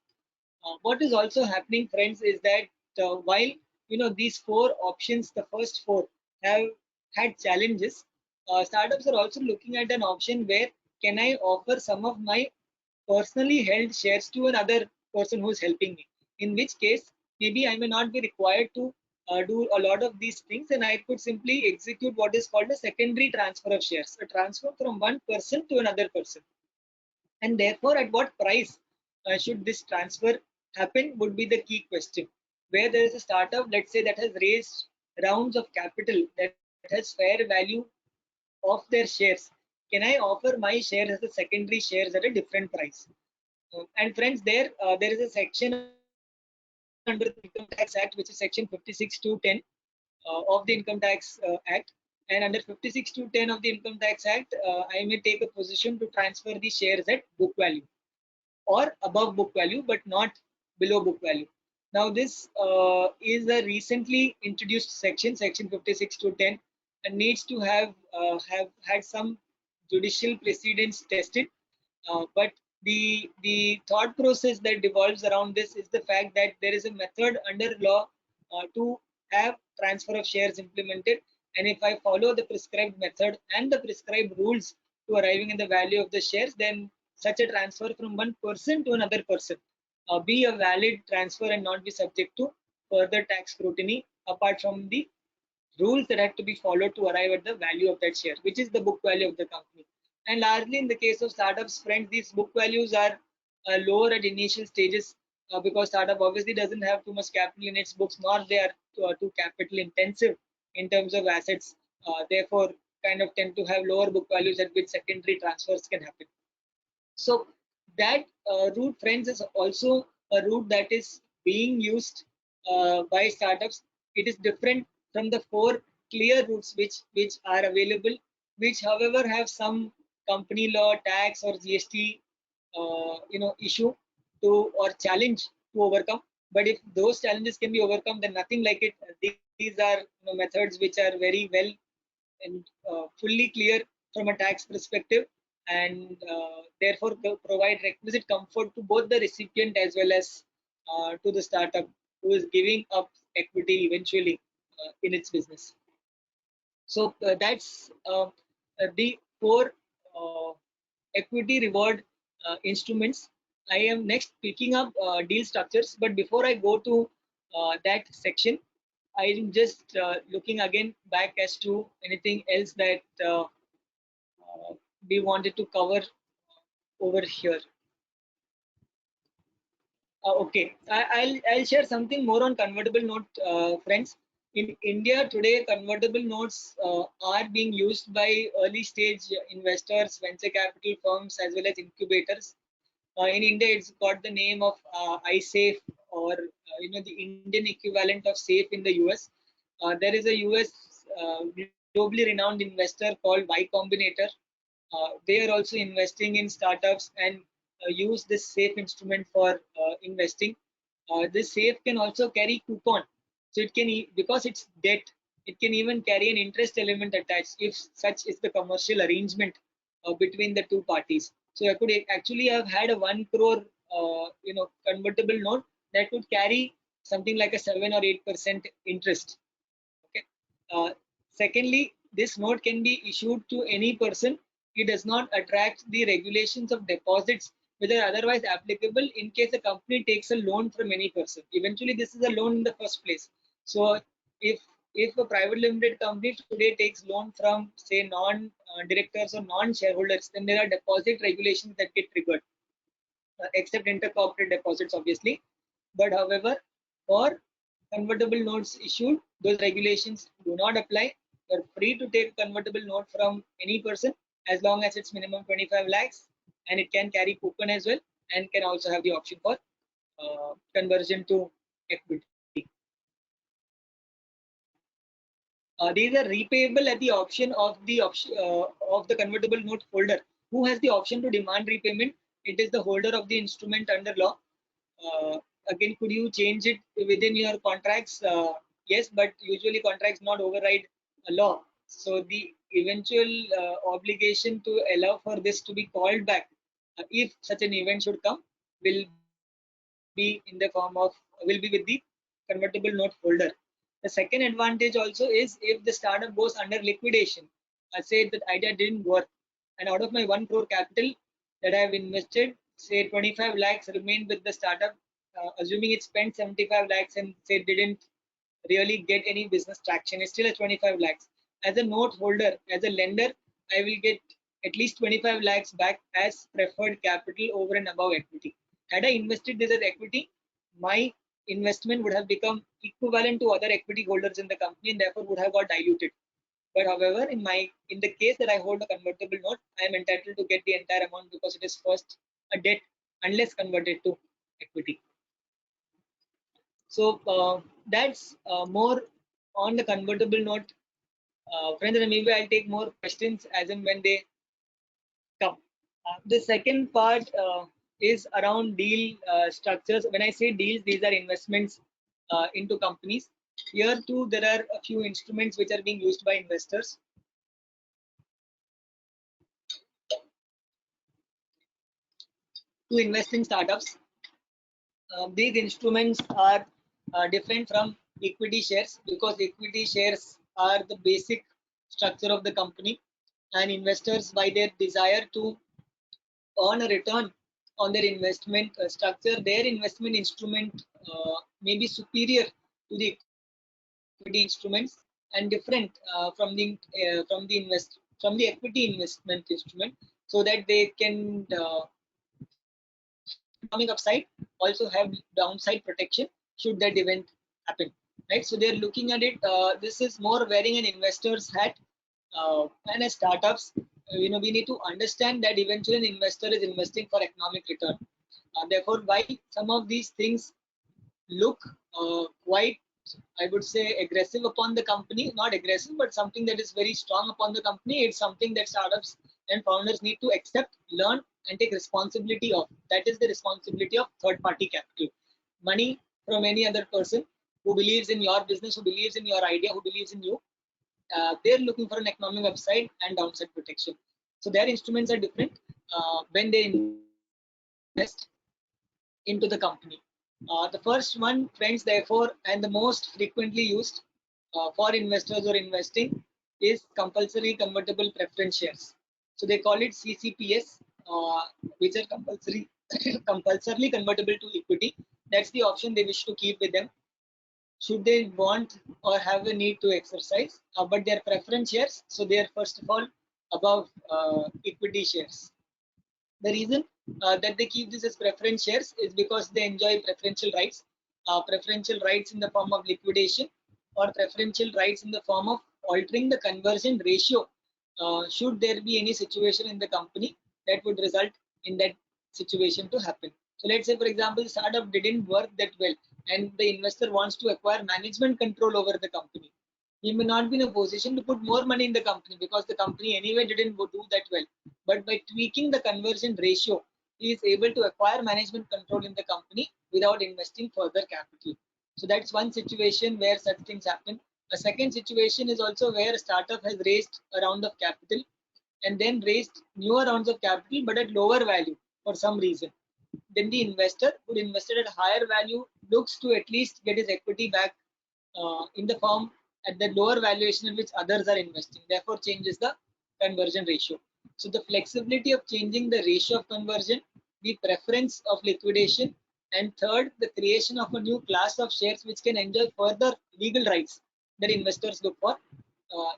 What is also happening, friends, is that while these four options, the first four, have had challenges, startups are also looking at an option where can I offer some of my personally held shares to another person who is helping me. In which case, maybe I may not be required to do a lot of these things, and I could simply execute what is called a secondary transfer of shares, a transfer from one person to another person. And therefore, at what price should this transfer happen would be the key question. Where there is a startup, let's say, that has raised rounds of capital, that has fair value of their shares, can I offer my shares as a secondary shares at a different price? And friends, there is a section under the Income Tax Act, which is section 56(2)(10) of the Income Tax Act. And under 56(2)(10) of the Income Tax Act, I may take a position to transfer the shares at book value or above book value, but not below book value. Now, this is a recently introduced section 56(2)(10), and needs to have had some judicial precedents tested. But the thought process that devolves around this is the fact that there is a method under law to have transfer of shares implemented, and if I follow the prescribed method and the prescribed rules to arriving in the value of the shares, then such a transfer from one person to another person be a valid transfer and not be subject to further tax scrutiny apart from the rules that have to be followed to arrive at the value of that share, which is the book value of the company. And largely in the case of startups, friends, these book values are lower at initial stages because startup obviously doesn't have too much capital in its books, nor they are too capital intensive in terms of assets. Therefore, kind of tend to have lower book values at which secondary transfers can happen. So that route, friends, is also a route that is being used by startups. It is different from the four clear routes which are available, which however have some company law, tax, or GST issue to or challenge to overcome. But if those challenges can be overcome, then nothing like it. These are methods which are very well and fully clear from a tax perspective, and therefore provide requisite comfort to both the recipient as well as to the startup who is giving up equity eventually in its business. So that's the four equity reward instruments. I am next picking up deal structures, but before I go to that section, I'm just looking again back as to anything else that we wanted to cover over here. Okay, I'll share something more on convertible note, friends. In India today, convertible notes are being used by early stage investors, venture capital firms, as well as incubators. In India, it's got the name of ICAI, or the Indian equivalent of SAFE in the US. There is a US globally renowned investor called Y Combinator. They are also investing in startups and use this SAFE instrument for investing. This SAFE can also carry coupon, so it can, because it's debt, it can even carry an interest element attached if such is the commercial arrangement between the two parties. So I could actually have had a 1 crore convertible note that would carry something like a 7 or 8% interest. Okay. Secondly, this note can be issued to any person. It does not attract the regulations of deposits which are otherwise applicable in case a company takes a loan from any person. Eventually, this is a loan in the first place. So if a private limited company today takes loan from say non-directors or non-shareholders, then there are deposit regulations that get triggered, except intercorporate deposits obviously. But however, for convertible notes issued, those regulations do not apply. You're free to take convertible note from any person as long as it's minimum 25 lakhs, and it can carry coupon as well, and can also have the option for conversion to equity. These are repayable at the option of the convertible note holder. Who has the option to demand repayment? It is the holder of the instrument under law. Again, could you change it within your contracts? Yes, but usually contracts not override a law. So the eventual obligation to allow for this to be called back, if such an event should come, will be in the form of will be with the convertible note holder. The second advantage also is if the startup goes under liquidation. I say that idea didn't work, and out of my 1 crore capital that I have invested, say 25 lakhs remained with the startup, assuming it spent 75 lakhs and say didn't really get any business traction, it's still a 25 lakhs. As a note holder, as a lender, I will get at least 25 lakhs back as preferred capital over and above equity. Had I invested this as equity, my investment would have become equivalent to other equity holders in the company and therefore would have got diluted. But however, in the case that I hold a convertible note, I am entitled to get the entire amount because it is first a debt unless converted to equity. So that's more on the convertible note. Friends, and maybe I'll take more questions as and when they come. The second part is around deal structures. When I say deals, these are investments into companies. Here too, there are a few instruments which are being used by investors. To invest in startups. These instruments are different from equity shares because equity shares are the basic structure of the company, and investors, by their desire to earn a return on their investment structure, their investment instrument may be superior to the equity instruments and different from the equity investment instrument, so that they can economic upside, also have downside protection should that event happen, right? So they're looking at it. This is more wearing an investor's hat, and as startups, we need to understand that eventually an investor is investing for economic return. Therefore, while some of these things look quite, I would say, aggressive upon the company, not aggressive, but something that is very strong upon the company, it's something that startups and founders need to accept, learn, and take responsibility of. That is the responsibility of third-party capital. Money from any other person who believes in your business, who believes in your idea, who believes in you. They're looking for an economic upside and downside protection. So their instruments are different when they invest into the company. The first one, friends, therefore, and the most frequently used for investors or investing is compulsory convertible preference shares. So they call it CCPS, which are compulsorily convertible to equity. That's the option they wish to keep with them, should they want or have a need to exercise. But they are preference shares, so they are first of all above equity shares. The reason that they keep this as preference shares is because they enjoy preferential rights in the form of liquidation, or preferential rights in the form of altering the conversion ratio should there be any situation in the company that would result in that situation to happen. So let's say, for example, the startup didn't work that well and the investor wants to acquire management control over the company. He may not be in a position to put more money in the company because the company anyway didn't do that well. But by tweaking the conversion ratio, he is able to acquire management control in the company without investing further capital. So that's one situation where such things happen. A second situation is also where a startup has raised a round of capital and then raised newer rounds of capital but at lower value for some reason. Then the investor who invested at higher value looks to at least get his equity back in the form at the lower valuation in which others are investing, therefore changes the conversion ratio. So the flexibility of changing the ratio of conversion, the preference of liquidation, and third, the creation of a new class of shares which can enjoy further legal rights that investors look for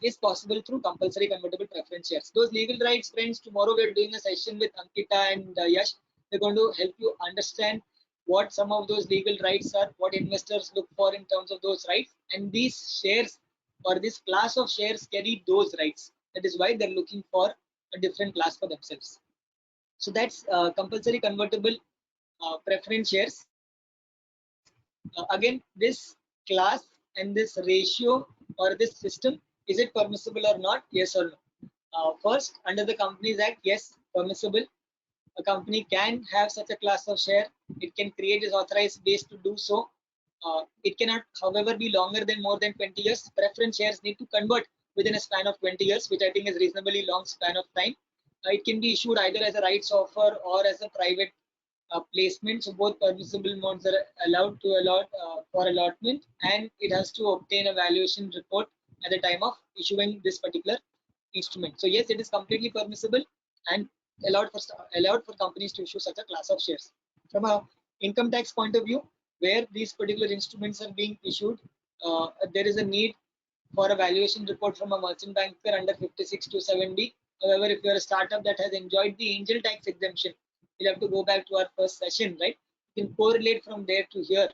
is possible through compulsory convertible preference shares. Those legal rights, friends, tomorrow we're doing a session with Ankita and Yash. They're going to help you understand what some of those legal rights are, what investors look for in terms of those rights, and these shares or this class of shares carry those rights. That is why they're looking for a different class for themselves. So that's compulsory convertible preference shares. Again, this class and this ratio or this system, is it permissible or not? Yes or no? First, under the Companies Act, yes, permissible. A company can have such a class of share. It can create its authorized base to do so. It cannot, however, be longer than more than 20 years. Preference shares need to convert within a span of 20 years, which I think is reasonably long span of time. It can be issued either as a rights offer or as a private placement. So both permissible modes are allowed to allot for allotment, and it has to obtain a valuation report at the time of issuing this particular instrument. So yes, it is completely permissible and allowed for companies to issue such a class of shares. From a income tax point of view, where these particular instruments are being issued, there is a need for a valuation report from a merchant banker under 5627B. However, if you are a startup that has enjoyed the angel tax exemption, we'll have to go back to our first session, right? You can correlate from there to here.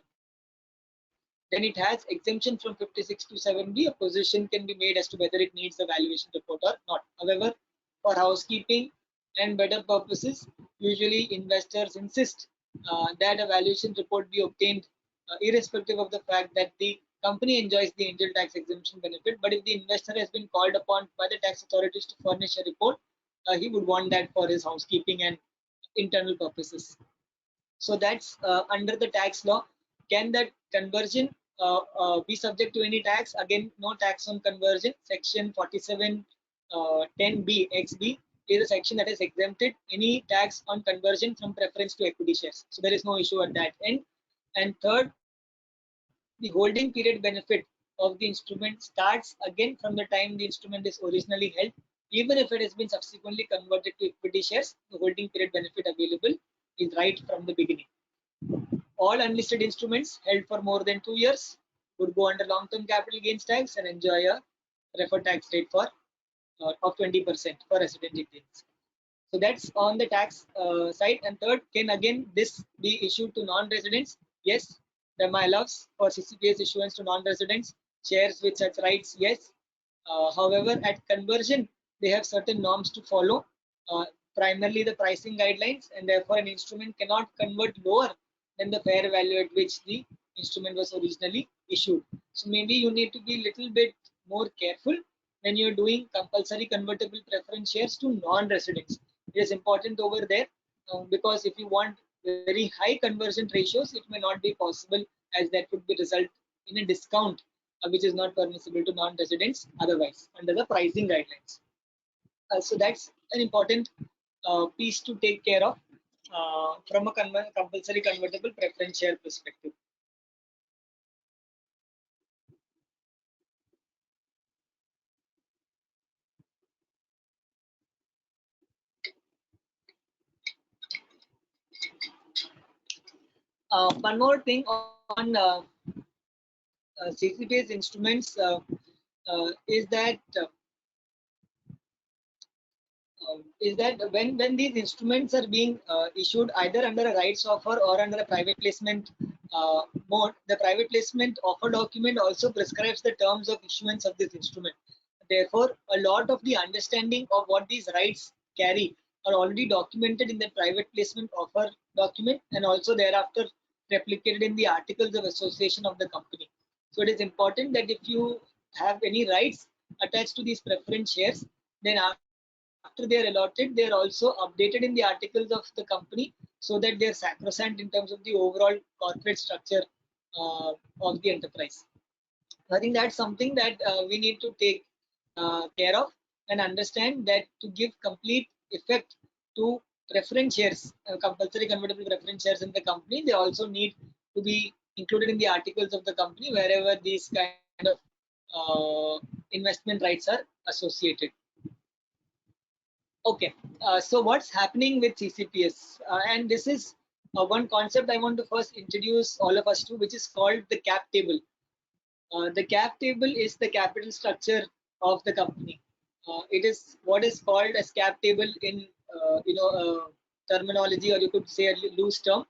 Then it has exemption from 5627B. A position can be made as to whether it needs the valuation report or not. However, for housekeeping and better purposes, usually investors insist that a valuation report be obtained irrespective of the fact that the company enjoys the angel tax exemption benefit. But if the investor has been called upon by the tax authorities to furnish a report, he would want that for his housekeeping and internal purposes. So that's under the tax law. Can that conversion be subject to any tax? Again, no tax on conversion. Section 4710B XB is a section that has exempted any tax on conversion from preference to equity shares. So there is no issue at that end. And third, the holding period benefit of the instrument starts again from the time the instrument is originally held. Even if it has been subsequently converted to equity shares, the holding period benefit available is right from the beginning. All unlisted instruments held for more than 2 years would go under long-term capital gains tax and enjoy a referred tax rate for of 20% for resident Indians. So that's on the tax side. And third, can again this be issued to non-residents? Yes, DEMA allows for CCPS issuance to non-residents. Shares with such rights, yes. However, at conversion, they have certain norms to follow, primarily the pricing guidelines, and therefore an instrument cannot convert lower than the fair value at which the instrument was originally issued. So maybe you need to be a little bit more careful when you're doing compulsory convertible preference shares to non-residents. It is important over there because if you want very high conversion ratios, it may not be possible, as that would be result in a discount which is not permissible to non-residents otherwise under the pricing guidelines. So that's an important piece to take care of from a compulsory convertible preference share perspective. One more thing on CC-based instruments is that when these instruments are being issued either under a rights offer or under a private placement mode, the private placement offer document also prescribes the terms of issuance of this instrument. Therefore, a lot of the understanding of what these rights carry are already documented in the private placement offer document and also thereafter replicated in the articles of association of the company. So it is important that if you have any rights attached to these preference shares, then after they are allotted, they are also updated in the articles of the company so that they are sacrosanct in terms of the overall corporate structure of the enterprise. I think that's something that we need to take care of and understand that to give complete effect to preference shares, compulsory convertible preference shares in the company, they also need to be included in the articles of the company wherever these kind of investment rights are associated. Okay, so what's happening with CCPS? And this is one concept I want to first introduce all of us to, which is called the cap table. The cap table is the capital structure of the company. It is what is called as cap table in terminology, or you could say a loose term.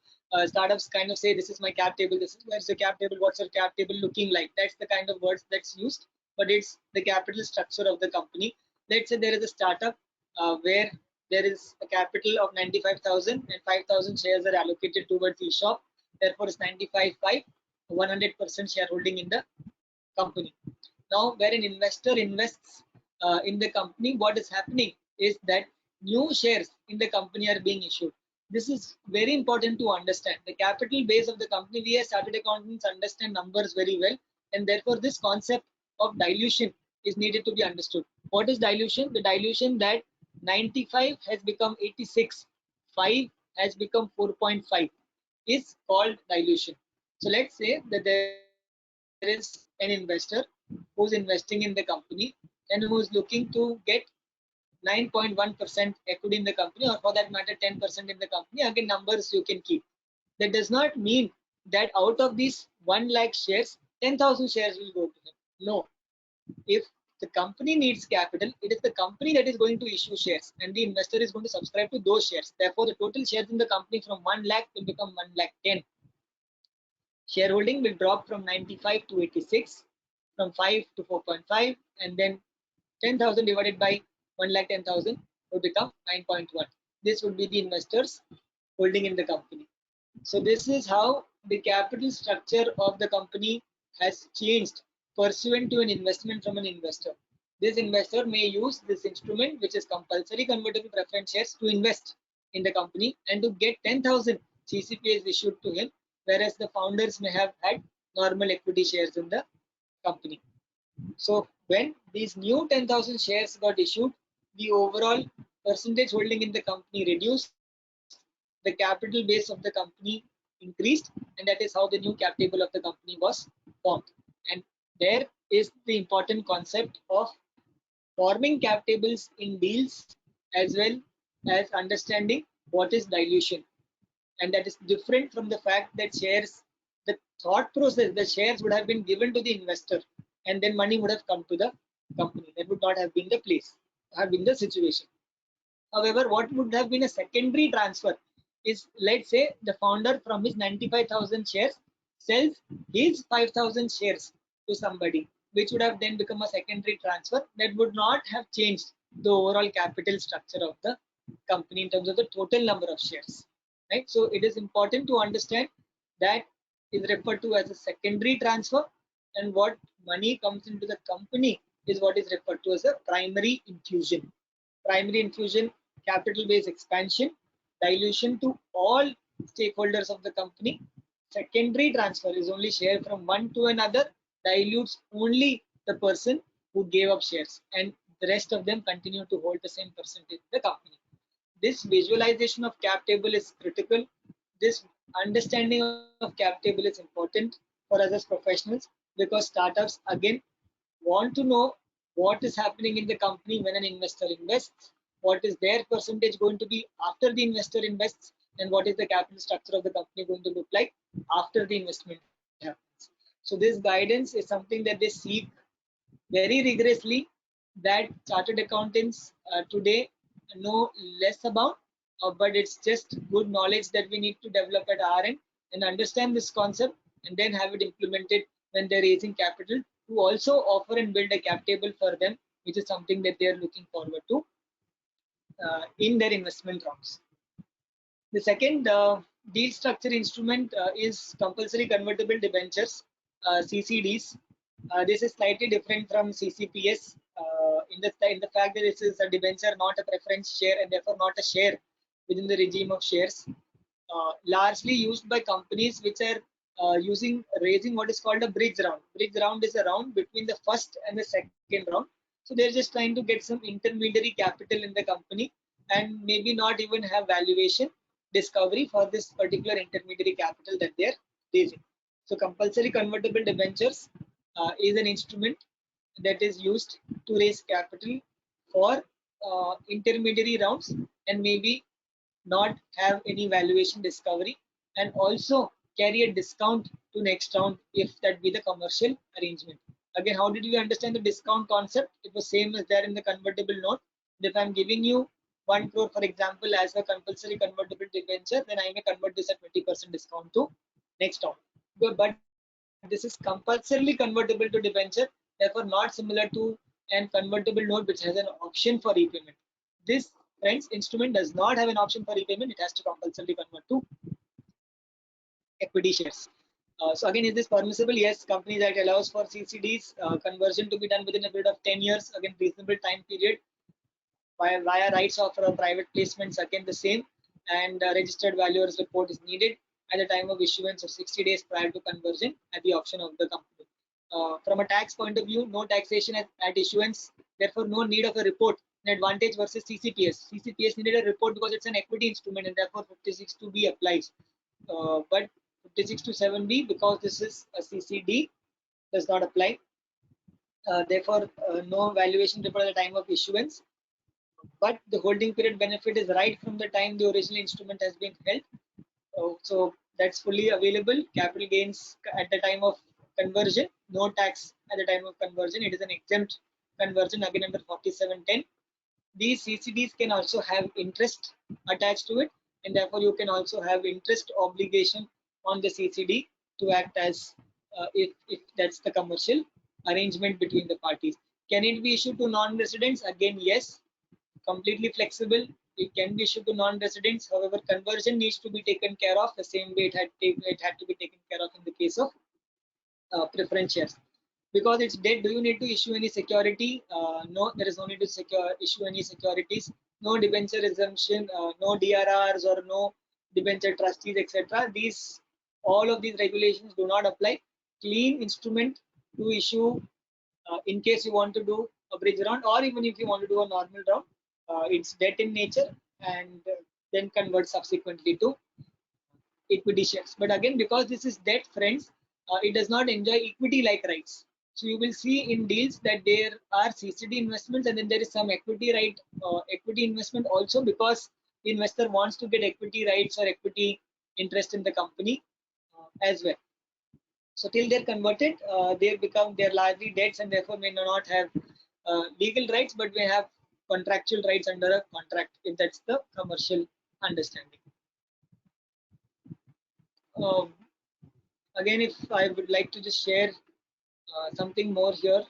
Startups kind of say, this is my cap table, this is where's the cap table, what's your cap table looking like? That's the kind of words that's used, but it's the capital structure of the company. Let's say there is a startup where there is a capital of 95,000 and 5,000 shares are allocated towards ESOP. Therefore, it's 95/5, 100% shareholding in the company. Now, where an investor invests in the company, what is happening is that new shares in the company are being issued. This is very important to understand. The capital base of the company, we as chartered accountants understand numbers very well, and therefore this concept of dilution is needed to be understood. What is dilution? The dilution that 95 has become 86, 5 has become 4.5 is called dilution. So let's say that there is an investor who's investing in the company and who is looking to get 9.1% equity in the company, or for that matter 10% in the company. Again, numbers you can keep. That does not mean that out of these 1 lakh shares, 10,000 shares will go to him. No. If the company needs capital, it is the company that is going to issue shares, and the investor is going to subscribe to those shares. Therefore, the total shares in the company from 1 lakh will become 1 lakh 10. Shareholding will drop from 95 to 86, from 5 to 4.5, and then 10,000 divided by 1 lakh 10,000 will become 9.1. This would be the investors holding in the company. So this is how the capital structure of the company has changed pursuant to an investment from an investor. This investor may use this instrument, which is compulsory convertible preference shares, to invest in the company and to get 10,000 CCPs issued to him, whereas the founders may have had normal equity shares in the company. So when these new 10,000 shares got issued, the overall percentage holding in the company reduced, the capital base of the company increased, and that is how the new cap table of the company was formed. And there is the important concept of forming cap tables in deals, as well as understanding what is dilution. And that is different from the fact that shares, the thought process, the shares would have been given to the investor and then money would have come to the company. That would not have been the place, have been the situation. However, what would have been a secondary transfer is, let's say the founder from his 95,000 shares sells his 5,000 shares to somebody, which would have then become a secondary transfer. That would not have changed the overall capital structure of the company in terms of the total number of shares, right? So it is important to understand that is referred to as a secondary transfer, and what money comes into the company is what is referred to as a primary infusion. Primary infusion, capital base expansion, dilution to all stakeholders of the company. Secondary transfer is only share from one to another, dilutes only the person who gave up shares, and the rest of them continue to hold the same percentage in the company. This visualization of cap table is critical. This understanding of cap table is important for us as professionals, because startups again want to know what is happening in the company when an investor invests, what is their percentage going to be after the investor invests, and what is the capital structure of the company going to look like after the investment happens. So this guidance is something that they seek very rigorously, that chartered accountants today know less about, but it's just good knowledge that we need to develop at our end and understand this concept, and then have it implemented when they're raising capital, to also offer and build a cap table for them, which is something that they are looking forward to in their investment rounds. The second deal structure instrument is compulsory convertible debentures, CCDs. This is slightly different from CCPS in the fact that this is a debenture, not a preference share, and therefore not a share within the regime of shares. Largely used by companies which are raising what is called a bridge round. Bridge round is a round between the first and the second round. So they're just trying to get some intermediary capital in the company, and maybe not even have valuation discovery for this particular intermediary capital that they're raising. So compulsory convertible debentures is an instrument that is used to raise capital for intermediary rounds, and maybe not have any valuation discovery, and also carry a discount to next round if that be the commercial arrangement. Again, how did we understand the discount concept? It was same as there in the convertible note. If I'm giving you 1 crore, for example, as a compulsory convertible debenture, then I may convert this at 20% discount to next round. But this is compulsorily convertible to debenture, therefore not similar to an convertible note which has an option for repayment. This, friends, instrument does not have an option for repayment. It has to compulsorily convert to equity shares. So again, is this permissible? Yes, Companies Act allows for CCDs conversion to be done within a period of 10 years. Again, reasonable time period. Via rights offer or private placements, again the same, and registered valuer's report is needed at the time of issuance of 60 days prior to conversion at the option of the company. From a tax point of view, no taxation at issuance, therefore no need of a report. An advantage versus CCPS. CCPS needed a report because it's an equity instrument and therefore 56(2)(b applies. But 56(2)(7)(b, because this is a CCD, does not apply. Therefore, no valuation report at the time of issuance. But the holding period benefit is right from the time the original instrument has been held. So that's fully available. Capital gains at the time of conversion, no tax at the time of conversion. It is an exempt conversion, again under 4710. These CCDs can also have interest attached to it, and therefore you can also have interest obligation on the CCD to act as if that's the commercial arrangement between the parties. Can it be issued to non-residents? Again, yes, completely flexible. It can be issued to non-residents. However, conversion needs to be taken care of the same way it had to be taken care of in the case of preference shares. Because it's debt, do you need to issue any security? No, there is no need to issue any securities. No debenture resumption, no DRRs or no debenture trustees, etc. All of these regulations do not apply. Clean instrument to issue in case you want to do a bridge round, or even if you want to do a normal round. It's debt in nature, and then convert subsequently to equity shares. But again, because this is debt, friends, it does not enjoy equity like rights. So you will see in deals that there are CCD investments, and then there is some equity investment also, because the investor wants to get equity rights or equity interest in the company as well. So till they're converted, they're largely debts, and therefore may not have legal rights, but may have contractual rights under a contract, if that's the commercial understanding. Again, if I would like to just share something more here,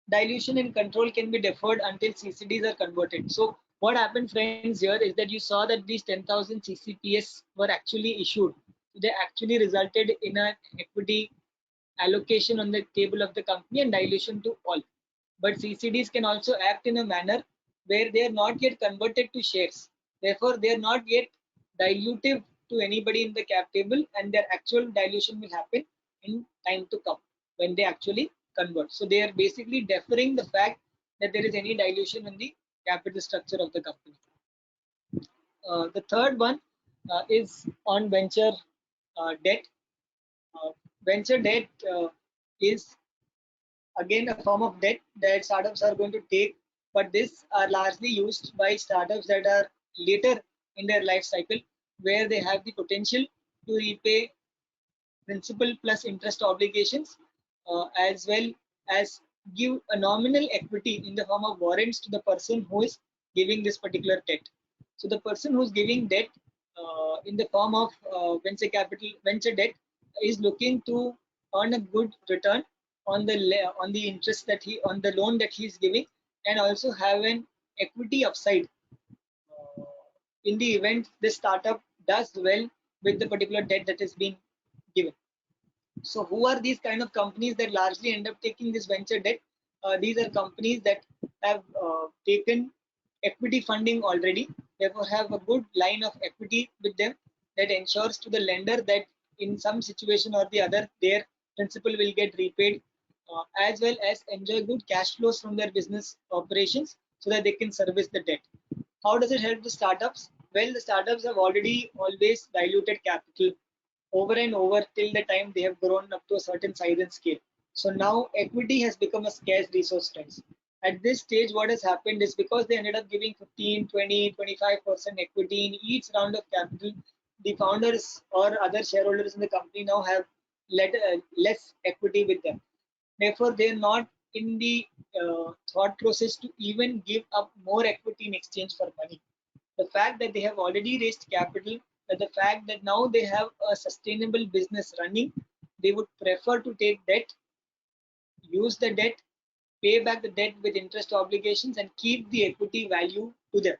dilution and control can be deferred until CCDs are converted. So what happened, friends, here is that you saw that these 10,000 CCPS were actually issued. They actually resulted in an equity allocation on the table of the company and dilution to all. But CCDs can also act in a manner where they are not yet converted to shares. Therefore, they are not yet dilutive to anybody in the cap table, and their actual dilution will happen in time to come when they actually convert. So they are basically deferring the fact that there is any dilution in the capital structure of the company. The third one is on venture debt. Venture debt is again a form of debt that startups are going to take, but these are largely used by startups that are later in their life cycle, where they have the potential to repay principal plus interest obligations, as well as give a nominal equity in the form of warrants to the person who is giving this particular debt. So the person who's giving debt in the form of venture debt is looking to earn a good return on the interest that on the loan that he is giving, and also have an equity upside in the event the startup does well with the particular debt that is being given. So who are these kind of companies that largely end up taking this venture debt? These are companies that have taken equity funding already, therefore have a good line of equity with them that ensures to the lender that in some situation or the other their principal will get repaid, as well as enjoy good cash flows from their business operations so that they can service the debt. How does it help the startups? Well, the startups have already always diluted capital over and over till the time they have grown up to a certain size and scale. So now equity has become a scarce resource, friends. At this stage, what has happened is because they ended up giving 15, 20, 25% equity in each round of capital, the founders or other shareholders in the company now have less equity with them. Therefore, they are not in the thought process to even give up more equity in exchange for money. The fact that they have already raised capital, the fact that now they have a sustainable business running, they would prefer to take debt, use the debt, pay back the debt with interest obligations, and keep the equity value to them.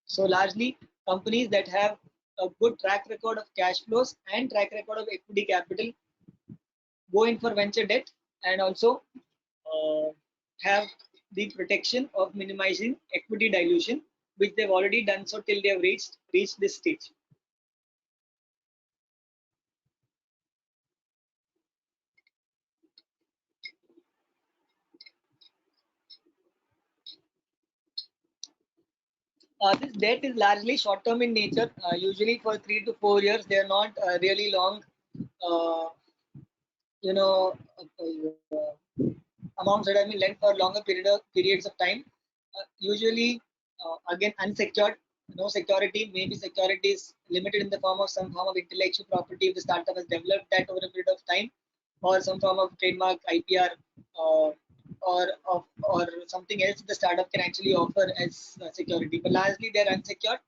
So largely, companies that have a good track record of cash flows and track record of equity capital go in for venture debt, and also have the protection of minimizing equity dilution, which they've already done so till they have reached this stage. This debt is largely short term in nature, usually for 3 to 4 years. They are not really long, you know, amounts that have been lent for longer periods of time. Usually, again, unsecured, no security, maybe security is limited in the form of some form of intellectual property if the startup has developed that over a period of time, or some form of trademark, IPR, or something else the startup can actually offer as security. But largely they're unsecured,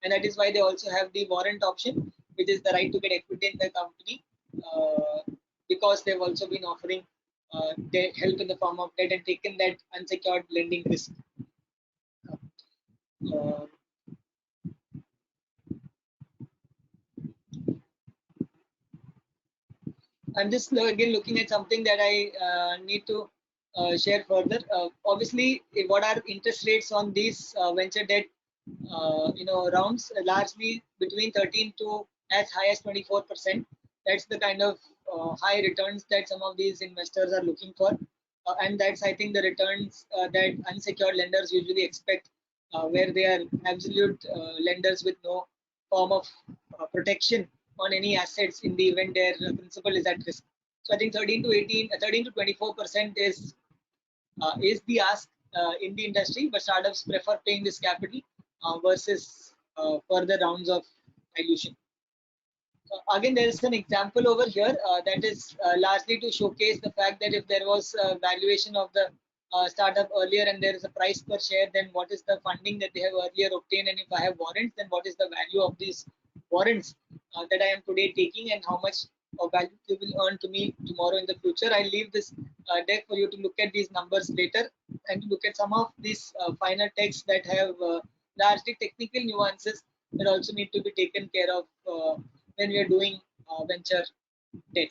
and that is why they also have the warrant option, which is the right to get equity in the company, because they've also been offering help in the form of debt and taken that unsecured lending risk. I'm just again looking at something that I need to share further. Obviously, what are interest rates on these venture debt rounds? Largely between 13 to as high as 24%. That's the kind of high returns that some of these investors are looking for, and that's, I think, the returns that unsecured lenders usually expect, where they are absolute lenders with no form of protection on any assets in the event their principal is at risk. So I think 13 to 24% is the ask in the industry, but startups prefer paying this capital versus further rounds of dilution. Again, there is an example over here that is largely to showcase the fact that if there was a valuation of the startup earlier and there is a price per share, then what is the funding that they have earlier obtained, and if I have warrants, then what is the value of these warrants that I am today taking, and how much of value they will earn to me tomorrow in the future. I'll leave this deck for you to look at these numbers later and to look at some of these finer texts that have largely technical nuances that also need to be taken care of when we are doing venture debt.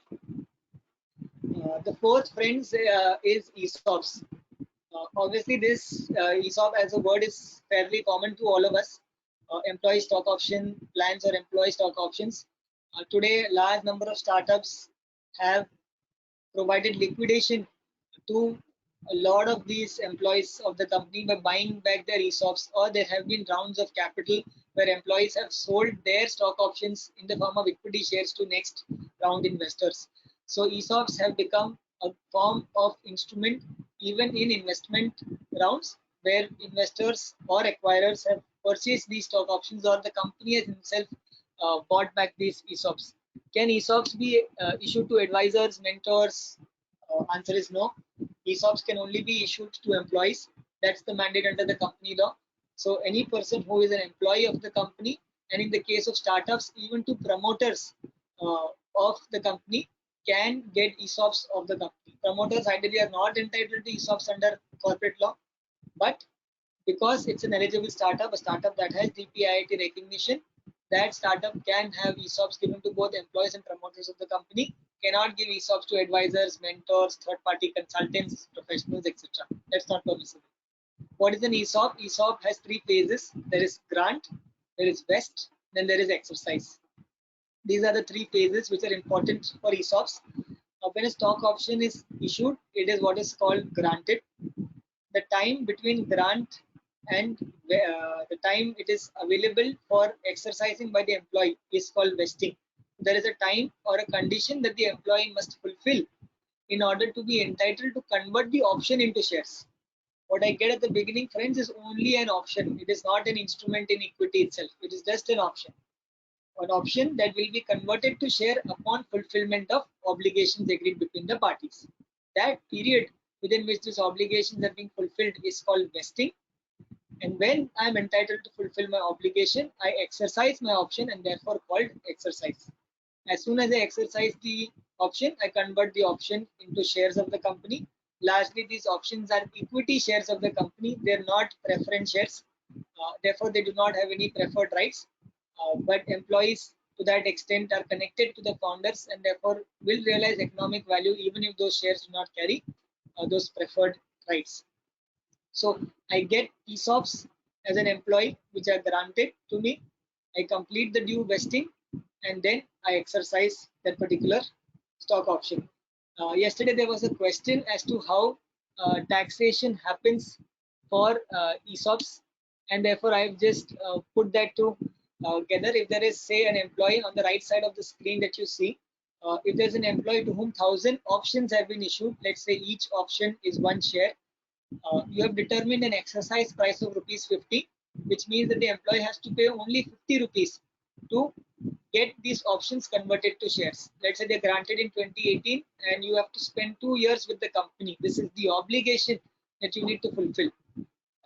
The fourth, friends, is ESOPs. Obviously, this ESOP as a word is fairly common to all of us. Employee stock option plans or employee stock options. Today, large number of startups have provided liquidation to a lot of these employees of the company by buying back their ESOPs, or there have been rounds of capital where employees have sold their stock options in the form of equity shares to next round investors. So ESOPs have become a form of instrument even in investment rounds, where investors or acquirers have purchased these stock options, or the company has himself bought back these ESOPs. Can ESOPs be issued to advisors, mentors? Answer is no. ESOPs can only be issued to employees. That's the mandate under the company law. So any person who is an employee of the company, and in the case of startups, even to promoters of the company, can get ESOPs of the company. Promoters ideally are not entitled to ESOPs under corporate law, but because it's an eligible startup, a startup that has DPIIT recognition, that startup can have ESOPs given to both employees and promoters of the company. Cannot give ESOPs to advisors, mentors, third-party consultants, professionals, etc. That's not permissible. What is an ESOP? ESOP has three phases. There is grant, there is vest, then there is exercise. These are the three phases which are important for ESOPs. When a stock option is issued, it is what is called granted. The time between grant and the time it is available for exercising by the employee is called vesting. There is a time or a condition that the employee must fulfill in order to be entitled to convert the option into shares. What I get at the beginning, friends, is only an option. It is not an instrument in equity itself. It is just an option. an option that will be converted to share upon fulfillment of obligations agreed between the parties. That period within which these obligations are being fulfilled is called vesting. And when I am entitled to fulfill my obligation, I exercise my option and therefore called exercise. As soon as I exercise the option, I convert the option into shares of the company. Largely, these options are equity shares of the company. They're not preference shares. Therefore, they do not have any preferred rights. But employees to that extent are connected to the founders and therefore will realize economic value even if those shares do not carry those preferred rights. So I get ESOPs as an employee which are granted to me. I complete the due vesting and then I exercise that particular stock option. Yesterday there was a question as to how taxation happens for ESOPs, and therefore I've just put that together. If there is, say, an employee on the right side of the screen that you see, if there's an employee to whom 1,000 options have been issued, let's say each option is 1 share, you have determined an exercise price of rupees 50, which means that the employee has to pay only 50 rupees to get these options converted to shares. Let's say they're granted in 2018 and you have to spend 2 years with the company. This is the obligation that you need to fulfill.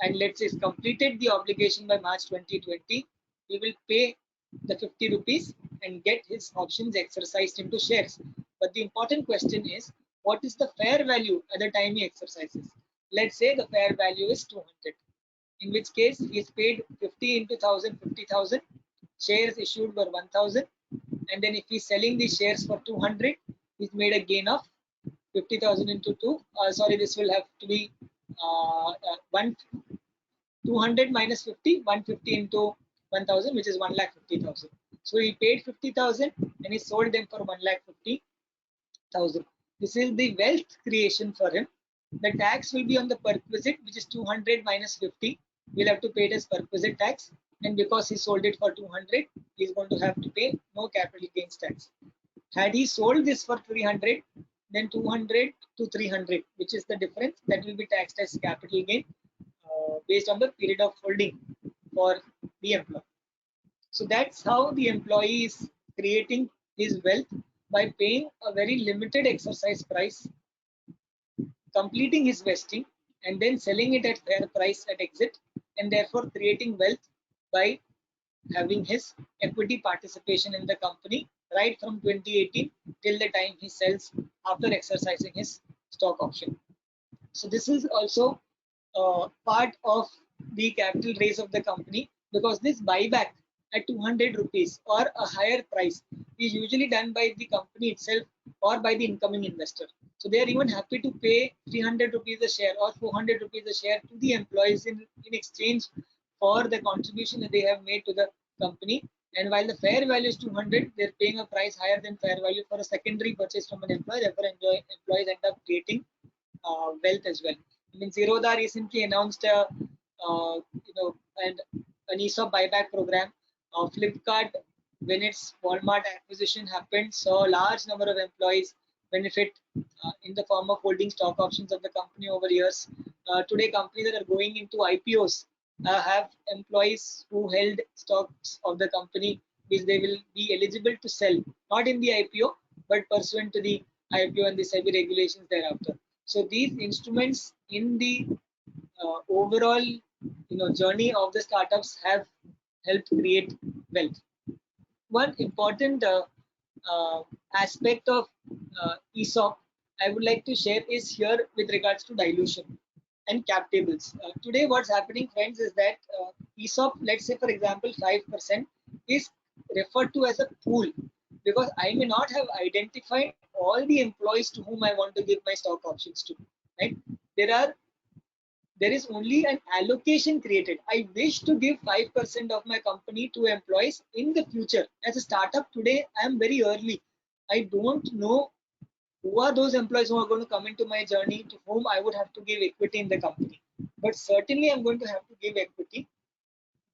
And let's say it's completed the obligation by March 2020, he will pay the 50 rupees and get his options exercised into shares. But the important question is, what is the fair value at the time he exercises? Let's say the fair value is 200, in which case he is paid 50 into 1,000, 50,000. Shares issued were 1,000, and then if he's selling the shares for 200, he's made a gain of 50,000 into 2. Sorry, this will have to be 200 minus 50, 150 into 1,000, which is 1,50,000. So he paid 50,000 and he sold them for 1,50,000. This is the wealth creation for him. The tax will be on the perquisite, which is 200 minus 50. We'll have to pay it as perquisite tax, and because he sold it for 200, he's going to have to pay no capital gains tax. Had he sold this for 300, then 200 to 300, which is the difference, that will be taxed as capital gain based on the period of holding for the employee. So that's how the employee is creating his wealth, by paying a very limited exercise price, completing his vesting, and then selling it at fair price at exit, and therefore creating wealth by having his equity participation in the company right from 2018 till the time he sells after exercising his stock option. So this is also part of the capital raise of the company, because this buyback at 200 rupees or a higher price is usually done by the company itself or by the incoming investor. So they are even happy to pay 300 rupees a share or 400 rupees a share to the employees in exchange for the contribution that they have made to the company. And while the fair value is 200, they're paying a price higher than fair value for a secondary purchase from an employer. Therefore, employees end up creating wealth as well. I mean, Zerodha recently announced an ESOP buyback program. Flipkart, when its Walmart acquisition happened, saw a large number of employees benefit in the form of holding stock options of the company over years. Today, companies that are going into IPOs have employees who held stocks of the company, which they will be eligible to sell, not in the IPO, but pursuant to the IPO and the SEBI regulations thereafter. So these instruments in the overall journey of the startups have helped create wealth. One important aspect of ESOP I would like to share is here with regards to dilution and cap tables. Today what's happening, friends, is that ESOP, let's say for example 5%, is referred to as a pool, because I may not have identified all the employees to whom I want to give my stock options to, right? There is only an allocation created. I wish to give 5% of my company to employees in the future. As a startup today, I am very early. I don't know who are those employees who are going to come into my journey to whom I would have to give equity in the company. But certainly I'm going to have to give equity.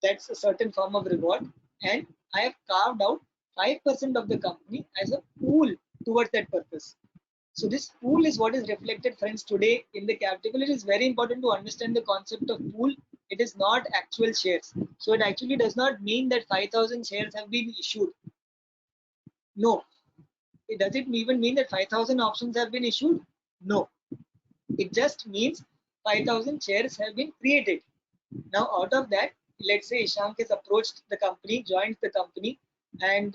That's a certain form of reward. And I have carved out 5% of the company as a pool towards that purpose. So this pool is what is reflected, friends, today in the cap table. It is very important to understand the concept of pool It is not actual shares. So it actually does not mean that 5,000 shares have been issued. No. Does it even mean that 5,000 options have been issued? No. It just means 5,000 shares have been created. Now, out of that, let's say Ishank has approached the company, joined the company, and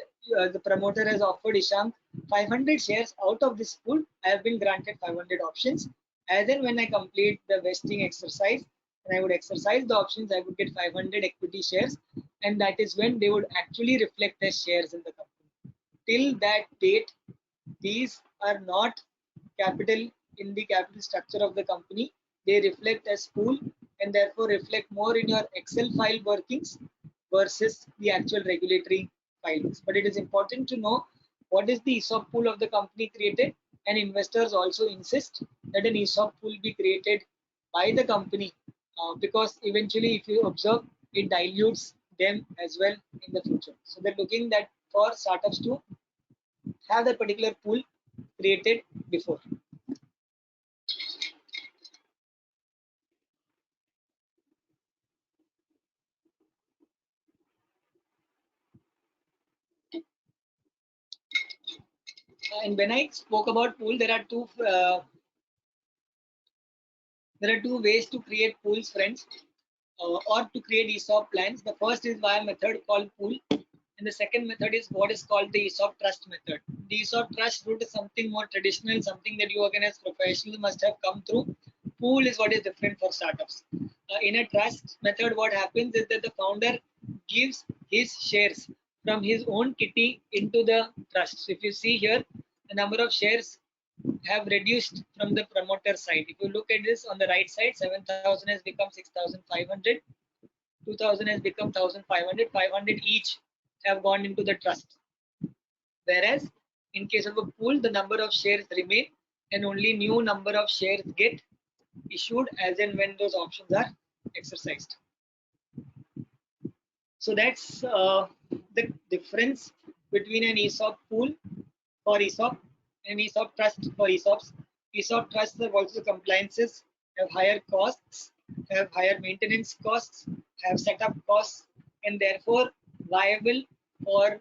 the promoter has offered Ishank 500 shares. Out of this pool, I have been granted 500 options. As and when I complete the vesting exercise and I would exercise the options, I would get 500 equity shares, and that is when they would actually reflect as shares in the company. Till that date, these are not capital in the capital structure of the company. They reflect as pool and therefore reflect more in your Excel file workings versus the actual regulatory filings. But it is important to know what is the ESOP pool of the company created, and investors also insist that an ESOP pool be created by the company because eventually, if you observe, it dilutes them as well in the future. So they're looking that for startups to have that particular pool created before. And when I spoke about pool, there are two ways to create pools, friends, or to create ESOP plans. The first is by a method called pool, and the second method is what is called the ESOP trust method. The ESOP trust route is something more traditional, something that you organized professionals must have come through. Pool is what is different for startups. In a trust method, what happens is that the founder gives his shares from his own kitty into the trust. So if you see here, the number of shares have reduced from the promoter side. If you look at this on the right side, 7,000 has become 6,500, 2,000 has become 1,500, 500 each have gone into the trust. Whereas in case of a pool, the number of shares remain and only new number of shares get issued as and when those options are exercised. So that's the difference between an ESOP pool for ESOP and ESOP trust for ESOPs. ESOP trusts have also compliances, have higher costs, have higher maintenance costs, have setup costs, and therefore viable for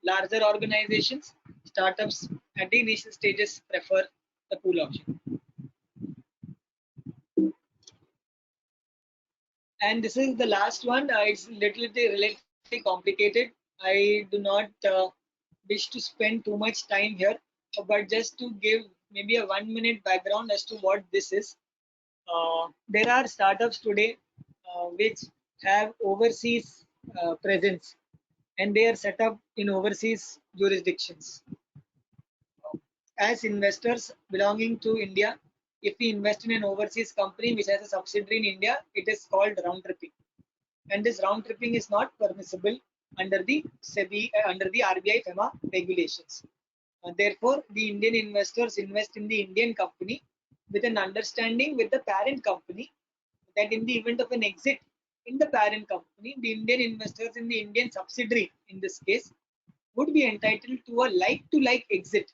larger organizations. Startups at the initial stages prefer the pool option. And this is the last one. It's relatively complicated. I do not wish to spend too much time here, but just to give maybe a 1-minute background as to what this is. There are startups today which have overseas presence, and they are set up in overseas jurisdictions. As investors belonging to India, if we invest in an overseas company which has a subsidiary in India, it is called round tripping, and this round tripping is not permissible under the SEBI, under the RBI FEMA regulations. Therefore, the Indian investors invest in the Indian company with an understanding with the parent company that in the event of an exit in the parent company, the Indian investors in the Indian subsidiary, in this case, would be entitled to a like-to-like exit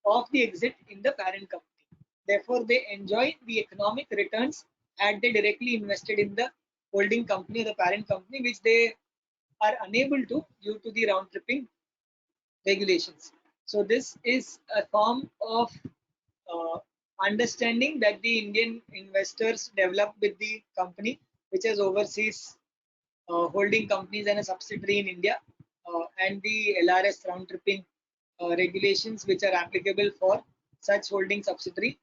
of the exit in the parent company. Therefore, they enjoy the economic returns had they directly invested in the holding company or the parent company, which they are unable to due to the round tripping regulations. So this is a form of understanding that the Indian investors develop with the company, which has overseas holding companies and a subsidiary in India, and the LRS round tripping regulations which are applicable for such holding subsidiary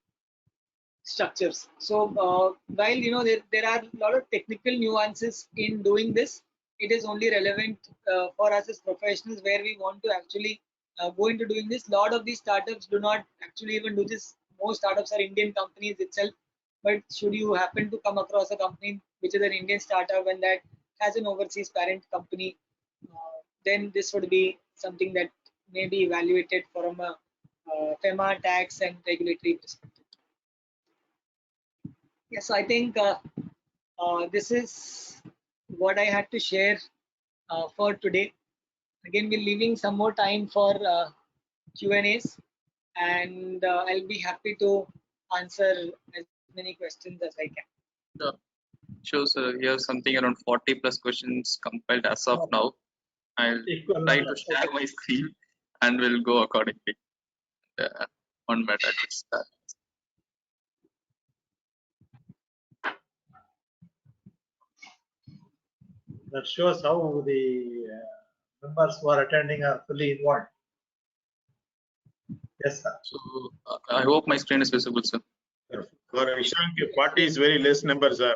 structures. So while there are a lot of technical nuances in doing this, it is only relevant for us as professionals where we want to actually go into doing this. A lot of these startups do not actually even do this. Most startups are Indian companies itself, but should you happen to come across a company which is an Indian startup and that has an overseas parent company, then this would be something that may be evaluated from a FEMA tax and regulatory perspective. Yes, I think this is what I had to share for today. Again, we're leaving some more time for Q&As, and I'll be happy to answer as many questions as I can. shows here something around 40 plus questions compiled as of now. I'll Equal try number. to share my screen and we'll go accordingly. 1 minute, I'll just start. That shows how the members who are attending are fully involved. Yes, sir. So I hope my screen is visible, sir. For Ishank, 40 is very less number, sir.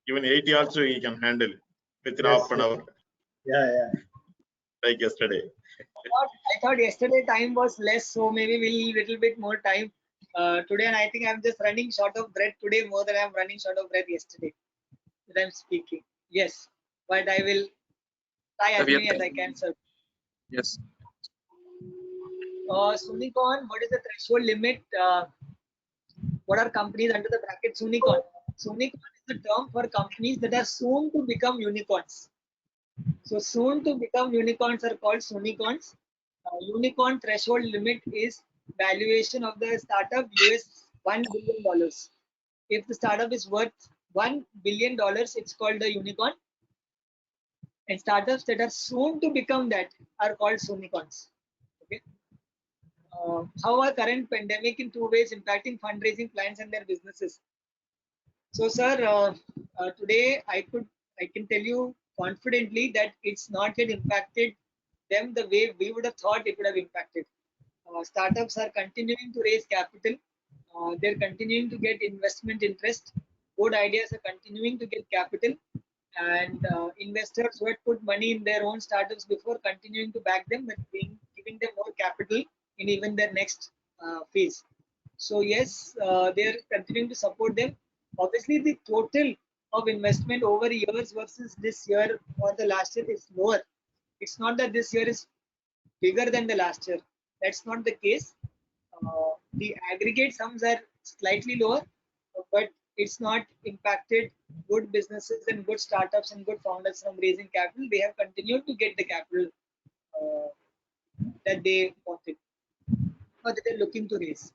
Even 80 also he can handle within Yes, half an yes. hour, Yeah. like yesterday. I thought yesterday time was less, so maybe we'll little bit more time today. And I think I'm just running short of breath today more than I'm running short of breath yesterday that I'm speaking. Yes, but I will try as We have many as I time. can, sir. Yes. Sunicon, what is the threshold limit? What are companies under the bracket Sunicon? Sunicon is the term for companies that are soon to become unicorns. So soon to become unicorns are called Sunicons. Unicorn threshold limit is valuation of the startup $1 billion. If the startup is worth $1 billion, it's called a unicorn. And startups that are soon to become that are called Sunicons. Okay. How are current pandemic in 2 ways impacting fundraising plans and their businesses? So, sir, today I can tell you confidently that it's not yet impacted them the way we would have thought it would have impacted. Startups are continuing to raise capital. They're continuing to get investment interest. Good ideas are continuing to get capital, and investors who had put money in their own startups before continuing to back them and giving them more capital in even their next phase. So yes, they're continuing to support them. Obviously, the total of investment over years versus this year or the last year is lower. It's not that this year is bigger than the last year. That's not the case. The aggregate sums are slightly lower, but it's not impacted good businesses and good startups and good founders from raising capital. They have continued to get the capital that they wanted or that they're looking to raise.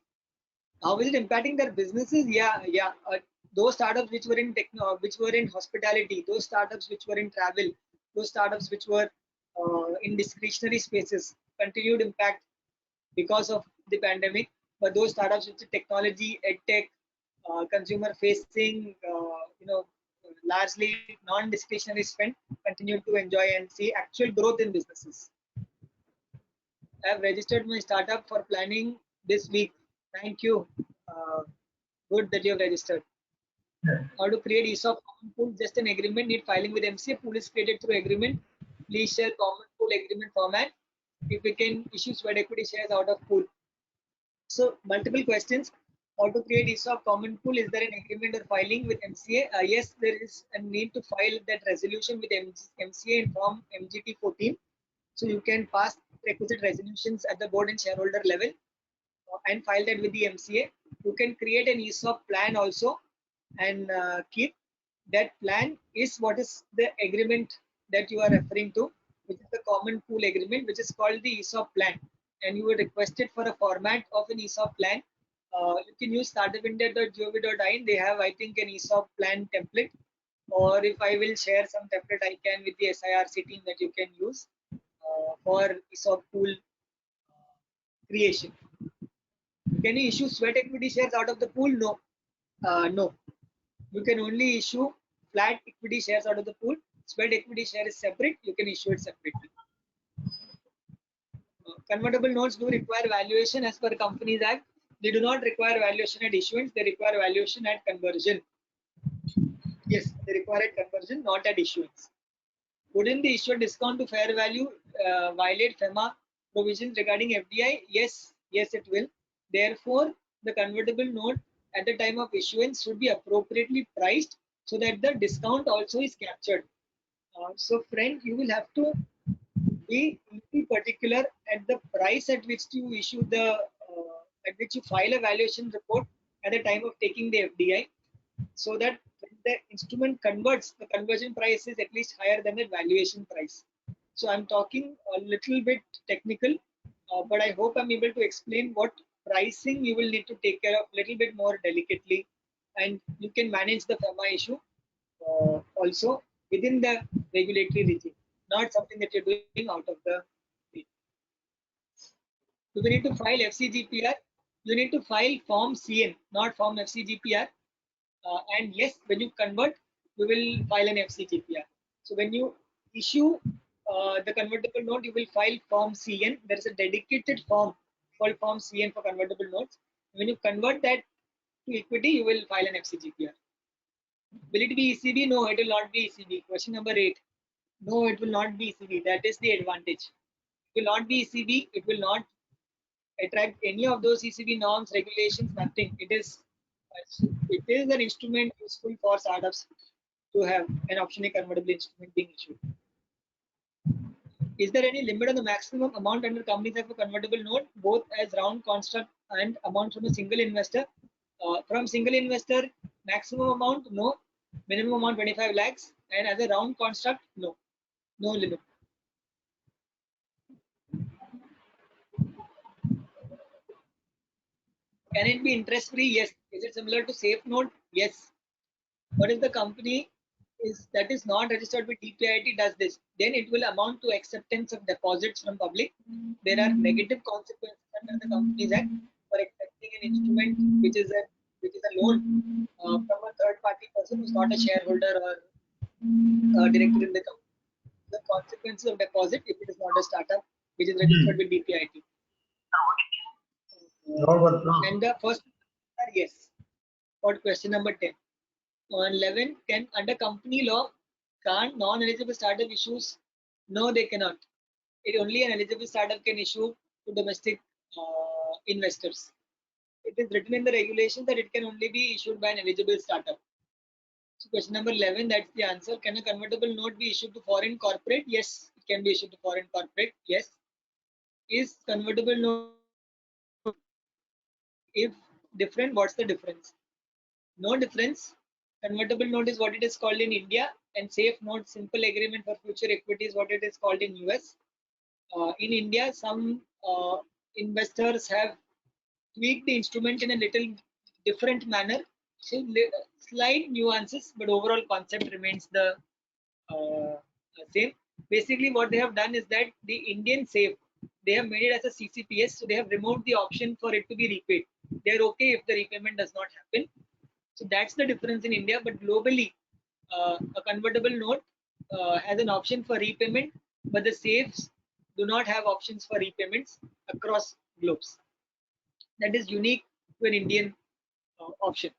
How is it impacting their businesses? Yeah. Those startups which were in which were in hospitality, those startups which were in travel, those startups which were in discretionary spaces, continued impact because of the pandemic. But those startups which are technology, edtech, consumer facing, largely non-discretionary spend, continued to enjoy and see actual growth in businesses. I have registered my startup for planning this week. Thank you. Good that you have registered. How to create ESOP common pool? Just an agreement. Need filing with MCA. Pool is created through agreement. Please share common pool agreement format. If we can issue sweat equity shares out of pool. So multiple questions. How to create ESOP common pool? Is there an agreement or filing with MCA? Yes, there is a need to file that resolution with MCA in form MGT 14. So you can pass requisite resolutions at the board and shareholder level and file that with the MCA. You can create an ESOP plan also and keep that plan is what is the agreement that you are referring to, which is the common pool agreement, which is called the ESOP plan. And you were requested for a format of an ESOP plan. You can use startupindia.gov.in. They have, I think, an ESOP plan template. Or if I will share some template, I can with the SIRC team that you can use for ESOP pool creation. Can you issue sweat equity shares out of the pool? No. No. You can only issue flat equity shares out of the pool. Sweat equity share is separate. You can issue it separately. Convertible notes do require valuation as per Companies Act. They do not require valuation at issuance. They require valuation at conversion. Yes, they require at conversion, not at issuance. Wouldn't the issued discount to fair value violate FEMA provisions regarding FDI? Yes, it will. Therefore, the convertible note at the time of issuance should be appropriately priced so that the discount also is captured. So, friend, you will have to be particular at the price at which you issue at which you file a valuation report at the time of taking the FDI, so that when the instrument converts, the conversion price is at least higher than the valuation price. So I'm talking a little bit technical, but I hope I'm able to explain what pricing you will need to take care of a little bit more delicately, and you can manage the FEMA issue. also within the regulatory regime, not something that you're doing out of the way. So we need to file FCGPR. You need to file Form CN, not Form FCGPR. And yes, when you convert, you will file an FCGPR. So when you issue the convertible note, you will file Form CN. There is a dedicated form called Form CN for convertible notes. When you convert that to equity, you will file an FCGPR. Will it be ECB? No, it will not be ECB. Question number 8. No, it will not be ECB. That is the advantage. It will not be ECB. It will not attract any of those ECB norms, regulations, nothing. It is an instrument useful for startups to have an optionally convertible instrument being issued. Is there any limit on the maximum amount under Companies Act for convertible note, both as round construct and amount from a single investor? From single investor, maximum amount, no. Minimum amount 25 lakhs, and as a round construct, no. No limit. Can it be interest free? Yes. Is it similar to safe note? Yes. But if the company that is not registered with DPIIT does this, then it will amount to acceptance of deposits from public. There are negative consequences under the Companies Act for accepting an instrument which is a loan from a third party person who is not a shareholder or director in the company. The consequences of deposit if it is not a startup which is registered with DPIIT. And the first yes. For question number 10. On 11, can under company law, can't non-eligible startup issues? No, they cannot. Only an eligible startup can issue to domestic investors. It is written in the regulation that it can only be issued by an eligible startup. So question number 11, that's the answer. Can a convertible note be issued to foreign corporate? Yes, it can be issued to foreign corporate. Yes. Is convertible note, if different, what's the difference? No difference. Convertible note is what it is called in India, and safe note, simple agreement for future equity, is what it is called in US. In India, some investors have tweaked the instrument in a little different manner. So slight nuances, but overall concept remains the same. Basically, what they have done is that the Indian safe, they have made it as a CCPS, so they have removed the option for it to be repaid. They are okay if the repayment does not happen. So that's the difference in India. But globally, a convertible note has an option for repayment, but the safes do not have options for repayments across globes. That is unique to an Indian option.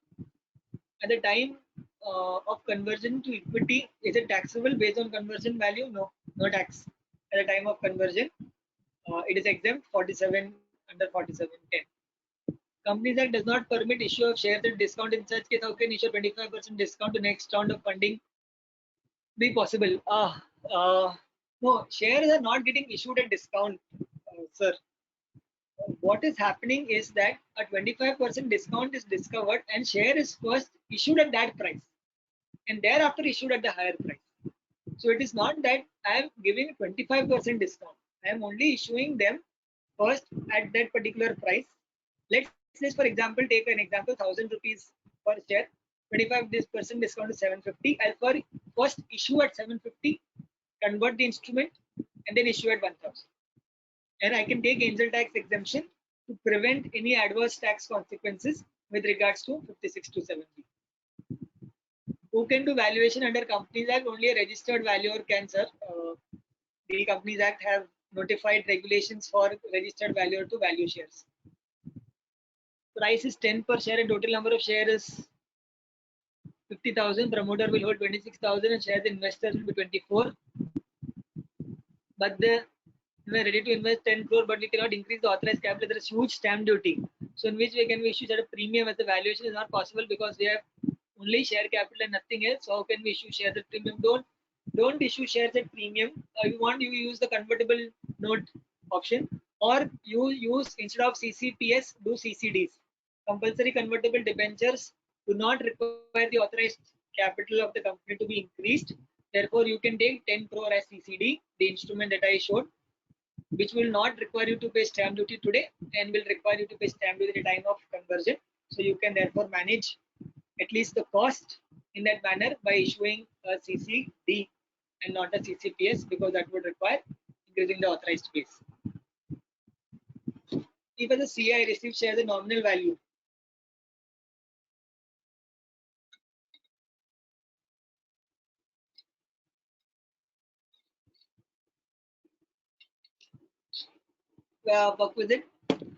At the time of conversion to equity, is it taxable based on conversion value? No, no tax. At the time of conversion, it is exempt 47 under 4710. Companies Act does not permit issue of shares at discount. In such case, how can issue 25% discount to next round of funding be possible? No, shares are not getting issued at discount, sir. What is happening is that a 25% discount is discovered and share is first issued at that price and thereafter issued at the higher price. So it is not that I am giving 25% discount. I am only issuing them first at that particular price. Let's for example, take an example, 1,000 rupees per share, 25% discount is 750. I'll first issue at 750, convert the instrument, and then issue at 1,000. And I can take angel tax exemption to prevent any adverse tax consequences with regards to 5627B. Who can do valuation under Companies Act? Only a registered valuer can, sir. The Companies Act have notified regulations for registered valuer to value shares. Price is 10 per share and total number of shares is 50,000. Promoter will hold 26,000 and shares investors will be 24. But we are ready to invest 10 crore, but we cannot increase the authorized capital. There is huge stamp duty. So in which way can we issue at a premium as the valuation is not possible because we have only share capital and nothing else. So how can we issue shares at premium? Don't issue shares at premium. You use the convertible note option, or you use instead of CCPS, do CCDs. Compulsory convertible debentures do not require the authorized capital of the company to be increased. Therefore, you can take 10 crore as CCD, the instrument that I showed, which will not require you to pay stamp duty today and will require you to pay stamp duty at the time of conversion. So you can therefore manage at least the cost in that manner by issuing a CCD and not a CCPS, because that would require increasing the authorized base. If as a CI receives share the nominal value, work with it.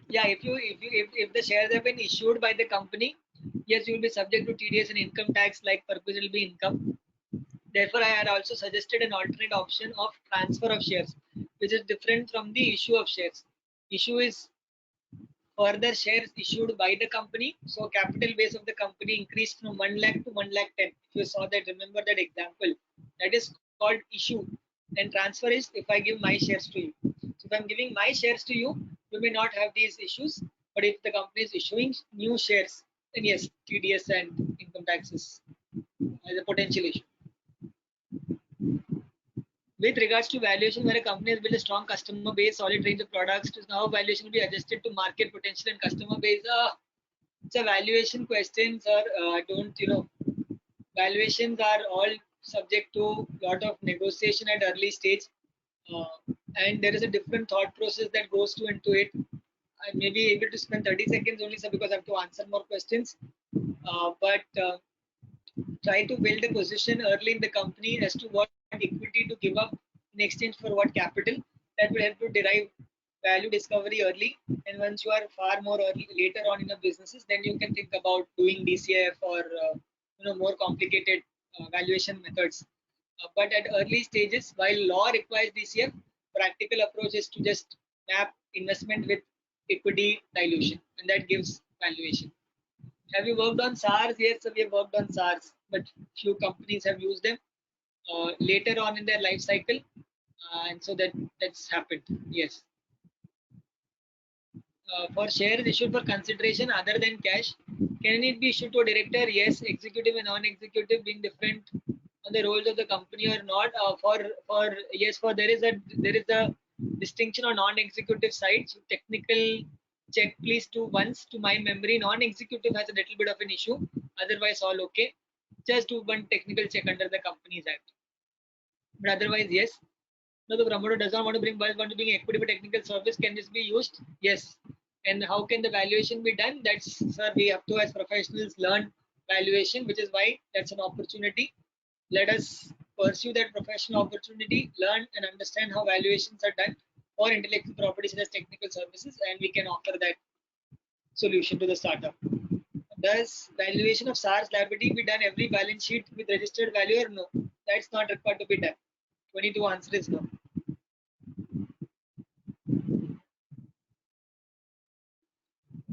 Yeah, if the shares have been issued by the company, yes, you will be subject to TDS and income tax like purpose will be income. Therefore, I had also suggested an alternate option of transfer of shares, which is different from the issue of shares. Issue is further shares issued by the company. So capital base of the company increased from 1 lakh to 1 lakh 10. If you saw that, remember that example. That is called issue. And transfer is if I give my shares to you. So if I'm giving my shares to you, you may not have these issues. But if the company is issuing new shares, then yes, TDS and income taxes as a potential issue. With regards to valuation, where a company has built a strong customer base, solid range of products, now valuation will be adjusted to market potential and customer base. It's a valuation question, sir. Valuations are all subject to lot of negotiation at early stage, and there is a different thought process that goes into it. I may be able to spend 30 seconds only, sir, because I have to answer more questions. But try to build a position early in the company as to what equity to give up in exchange for what capital. That will help to derive value discovery early. And once you are far more early, later on in the businesses, then you can think about doing DCF or more complicated valuation methods. But at early stages, while law requires DCF, practical approach is to just map investment with equity dilution, and that gives valuation. Have you worked on SARS? Yes, we have worked on SARS, but few companies have used them later on in their life cycle, and so that's happened. Yes. For shares issued for consideration other than cash, can it be issued to a director? Yes. Executive and non-executive being different on the roles of the company or not. For there is a distinction on non-executive side. So technical check please do once to my memory. Non-executive has a little bit of an issue. Otherwise all okay. Just do one technical check under the Companies Act. But otherwise yes. No, the promoter does not want to bring bulk, want to bring equity for technical service. Can this be used? Yes. And how can the valuation be done? That's, sir, we have to as professionals learn valuation, which is why that's an opportunity. Let us pursue that professional opportunity, learn and understand how valuations are done for intellectual property such as technical services, and we can offer that solution to the startup. Does valuation of SARS liability be done every balance sheet with registered value or no? That's not required to be done. 22 answer is no.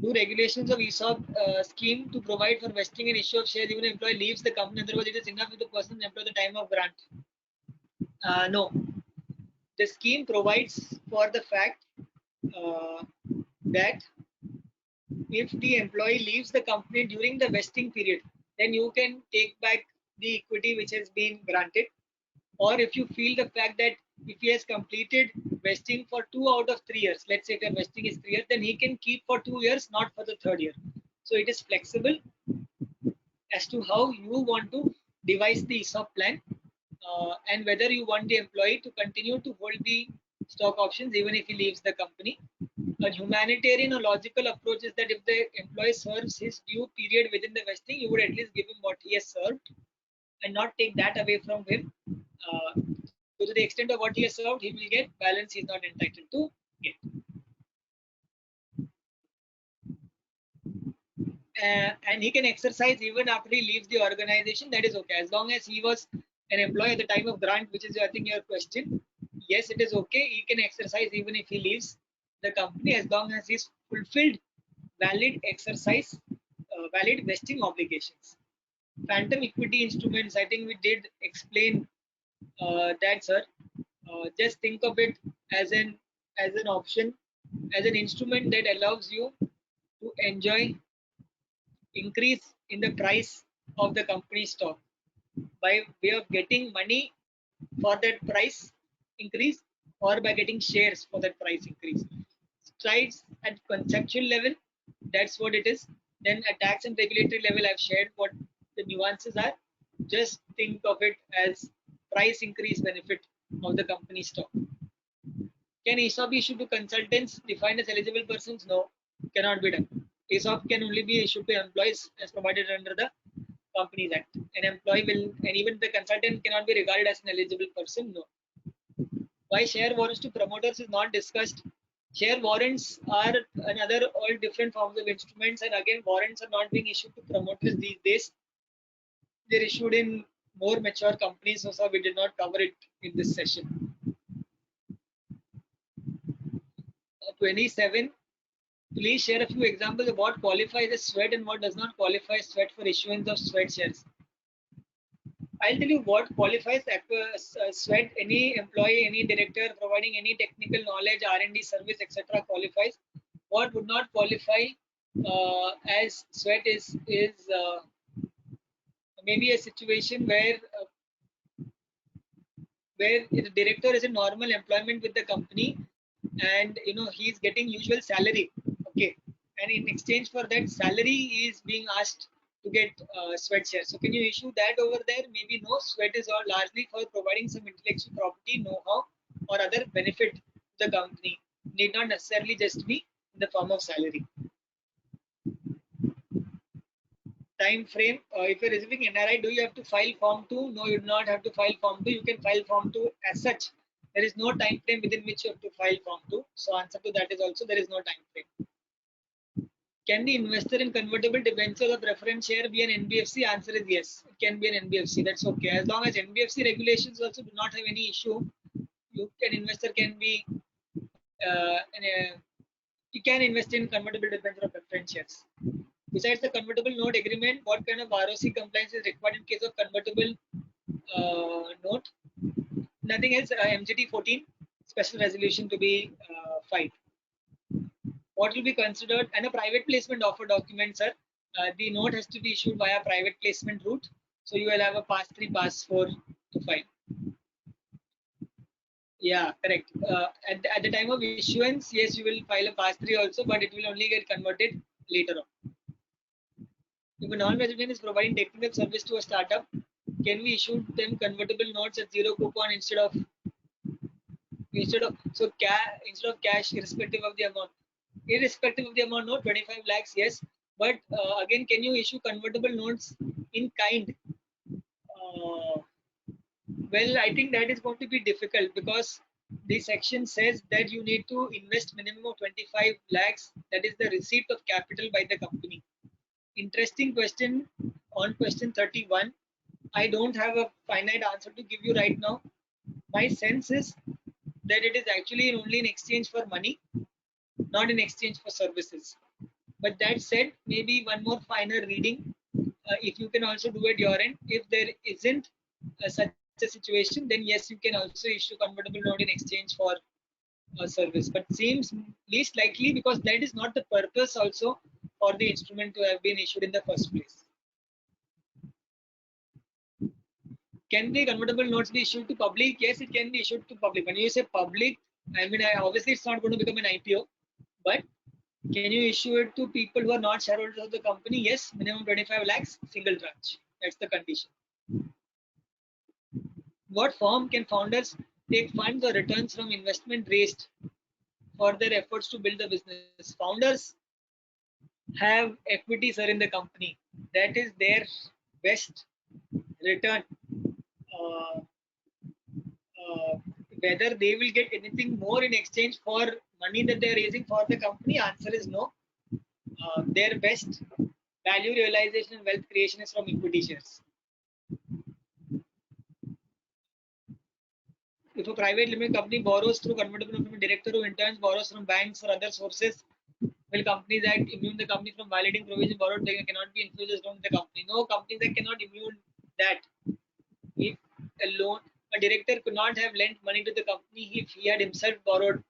Do regulations of ESOP scheme to provide for vesting and issue of shares even if employee leaves the company? Otherwise, it is enough if the person is employed at the time of grant. No. The scheme provides for the fact that if the employee leaves the company during the vesting period, then you can take back the equity which has been granted. Or if you feel the fact that if he has completed vesting for 2 out of 3 years, let's say if your vesting is 3 years, then he can keep for 2 years, not for the 3rd year. So it is flexible as to how you want to devise the ESOP plan and whether you want the employee to continue to hold the stock options even if he leaves the company. A humanitarian or logical approach is that if the employee serves his due period within the vesting, you would at least give him what he has served and not take that away from him. So to the extent of what he has served, he will get. Balance he is not entitled to get. And he can exercise even after he leaves the organization. That is okay, as long as he was an employee at the time of grant, which is I think your question. Yes, it is okay. He can exercise even if he leaves the company, as long as he's fulfilled valid vesting obligations. Phantom equity instruments, I think we did explain that, sir. Just think of it as an option, as an instrument that allows you to enjoy increase in the price of the company stock by way of getting money for that price increase or by getting shares for that price increase. Strides at conceptual level, that's what it is. Then at tax and regulatory level, I've shared what the nuances are. Just think of it as price increase benefit of the company stock. Can ESOP be issued to consultants defined as eligible persons? No, cannot be done. ESOP can only be issued to employees as provided under the Companies Act. An employee will, and even the consultant cannot be regarded as an eligible person. No. Why share warrants to promoters is not discussed. Share warrants are another all different forms of instruments, and again, warrants are not being issued to promoters these days. They're issued in more mature companies, so we did not cover it in this session. 27. Please share a few examples of what qualifies as sweat and what does not qualify as sweat for issuance of sweat shares. I'll tell you what qualifies sweat. Any employee, any director providing any technical knowledge, R&D service, etc. qualifies. What would not qualify as sweat is maybe a situation where the director is in normal employment with the company, and he's getting usual salary, okay, and in exchange for that salary is being asked to get sweat shares. So can you issue that over there? Maybe no. Sweat is all largely for providing some intellectual property, know-how, or other benefit to the company. Need not necessarily just be in the form of salary. Time frame. If you're receiving NRI, do you have to file Form 2? No, you do not have to file Form 2. You can file Form 2 as such. There is no time frame within which you have to file Form 2. So answer to that is also there is no time frame. Can the investor in convertible debentures or preference share be an NBFC? Answer is yes. It can be an NBFC. That's okay. As long as NBFC regulations also do not have any issue, investor can be you can invest in convertible debentures or preference shares. Besides the convertible note agreement, what kind of ROC compliance is required in case of convertible note? Nothing else. MGT 14 special resolution to be filed. What will be considered and a private placement offer document, sir? The note has to be issued via private placement route. So you will have a pass 3, pass 4 to file. Yeah, correct. At the time of issuance, yes, you will file a pass 3 also, but it will only get converted later on. If a non-resident is providing technical service to a startup, can we issue them convertible notes at 0 coupon instead of cash, irrespective of the amount? Irrespective of the amount, no. 25 lakhs, yes. But again, can you issue convertible notes in kind? Well, I think that is going to be difficult because the section says that you need to invest minimum of 25 lakhs. That is the receipt of capital by the company. Interesting question on question 31. I don't have a finite answer to give you right now. My sense is that it is actually only in exchange for money, not in exchange for services. But that said, maybe one more finer reading. If you can also do at your end. If there isn't such a situation, then yes, you can also issue convertible note in exchange for a service. But seems least likely because that is not the purpose also for the instrument to have been issued in the first place. Can the convertible notes be issued to public? Yes, it can be issued to public. When you say public, I mean, obviously it's not going to become an IPO, but can you issue it to people who are not shareholders of the company? Yes, minimum 25 lakhs, single tranche. That's the condition. What form can founders take funds or returns from investment raised for their efforts to build the business? Founders have equity, sir, in the company. That is their best return. Whether they will get anything more in exchange for money that they are raising for the company, answer is no. Their best value realization and wealth creation is from equity shares. If a private limited company borrows through convertible note from a director who in turn borrows from banks or other sources, will Companies Act immune the company from violating provision borrowed they cannot be infused on the company? No, Companies Act cannot immune that. If a director could not have lent money to the company if he had himself borrowed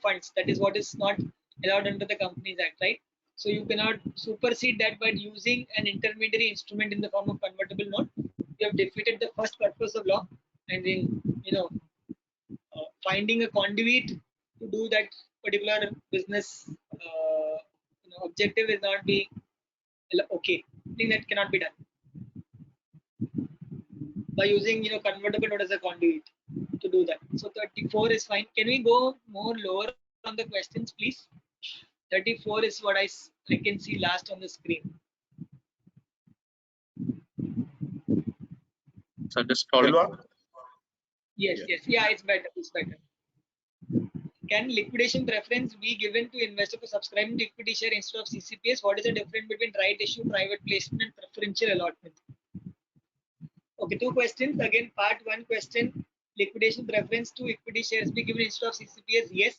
funds. That is what is not allowed under the Companies Act, right? So you cannot supersede that by using an intermediary instrument in the form of convertible note. You have defeated the first purpose of law, and in finding a conduit to do that particular business objective is not be okay. I think that cannot be done. by using convertible note as a conduit to do that. So 34 is fine. Can we go more lower on the questions, please? 34 is what I can see last on the screen. So just scrolling. Silva? Yes, Yeah. yes, yeah, it's better. It's better. Can liquidation preference be given to investor for subscribing to equity share instead of CCPS? What is the difference between right issue, private placement, and preferential allotment? Okay, two questions. Again, part one question: liquidation preference to equity shares be given instead of CCPS? Yes,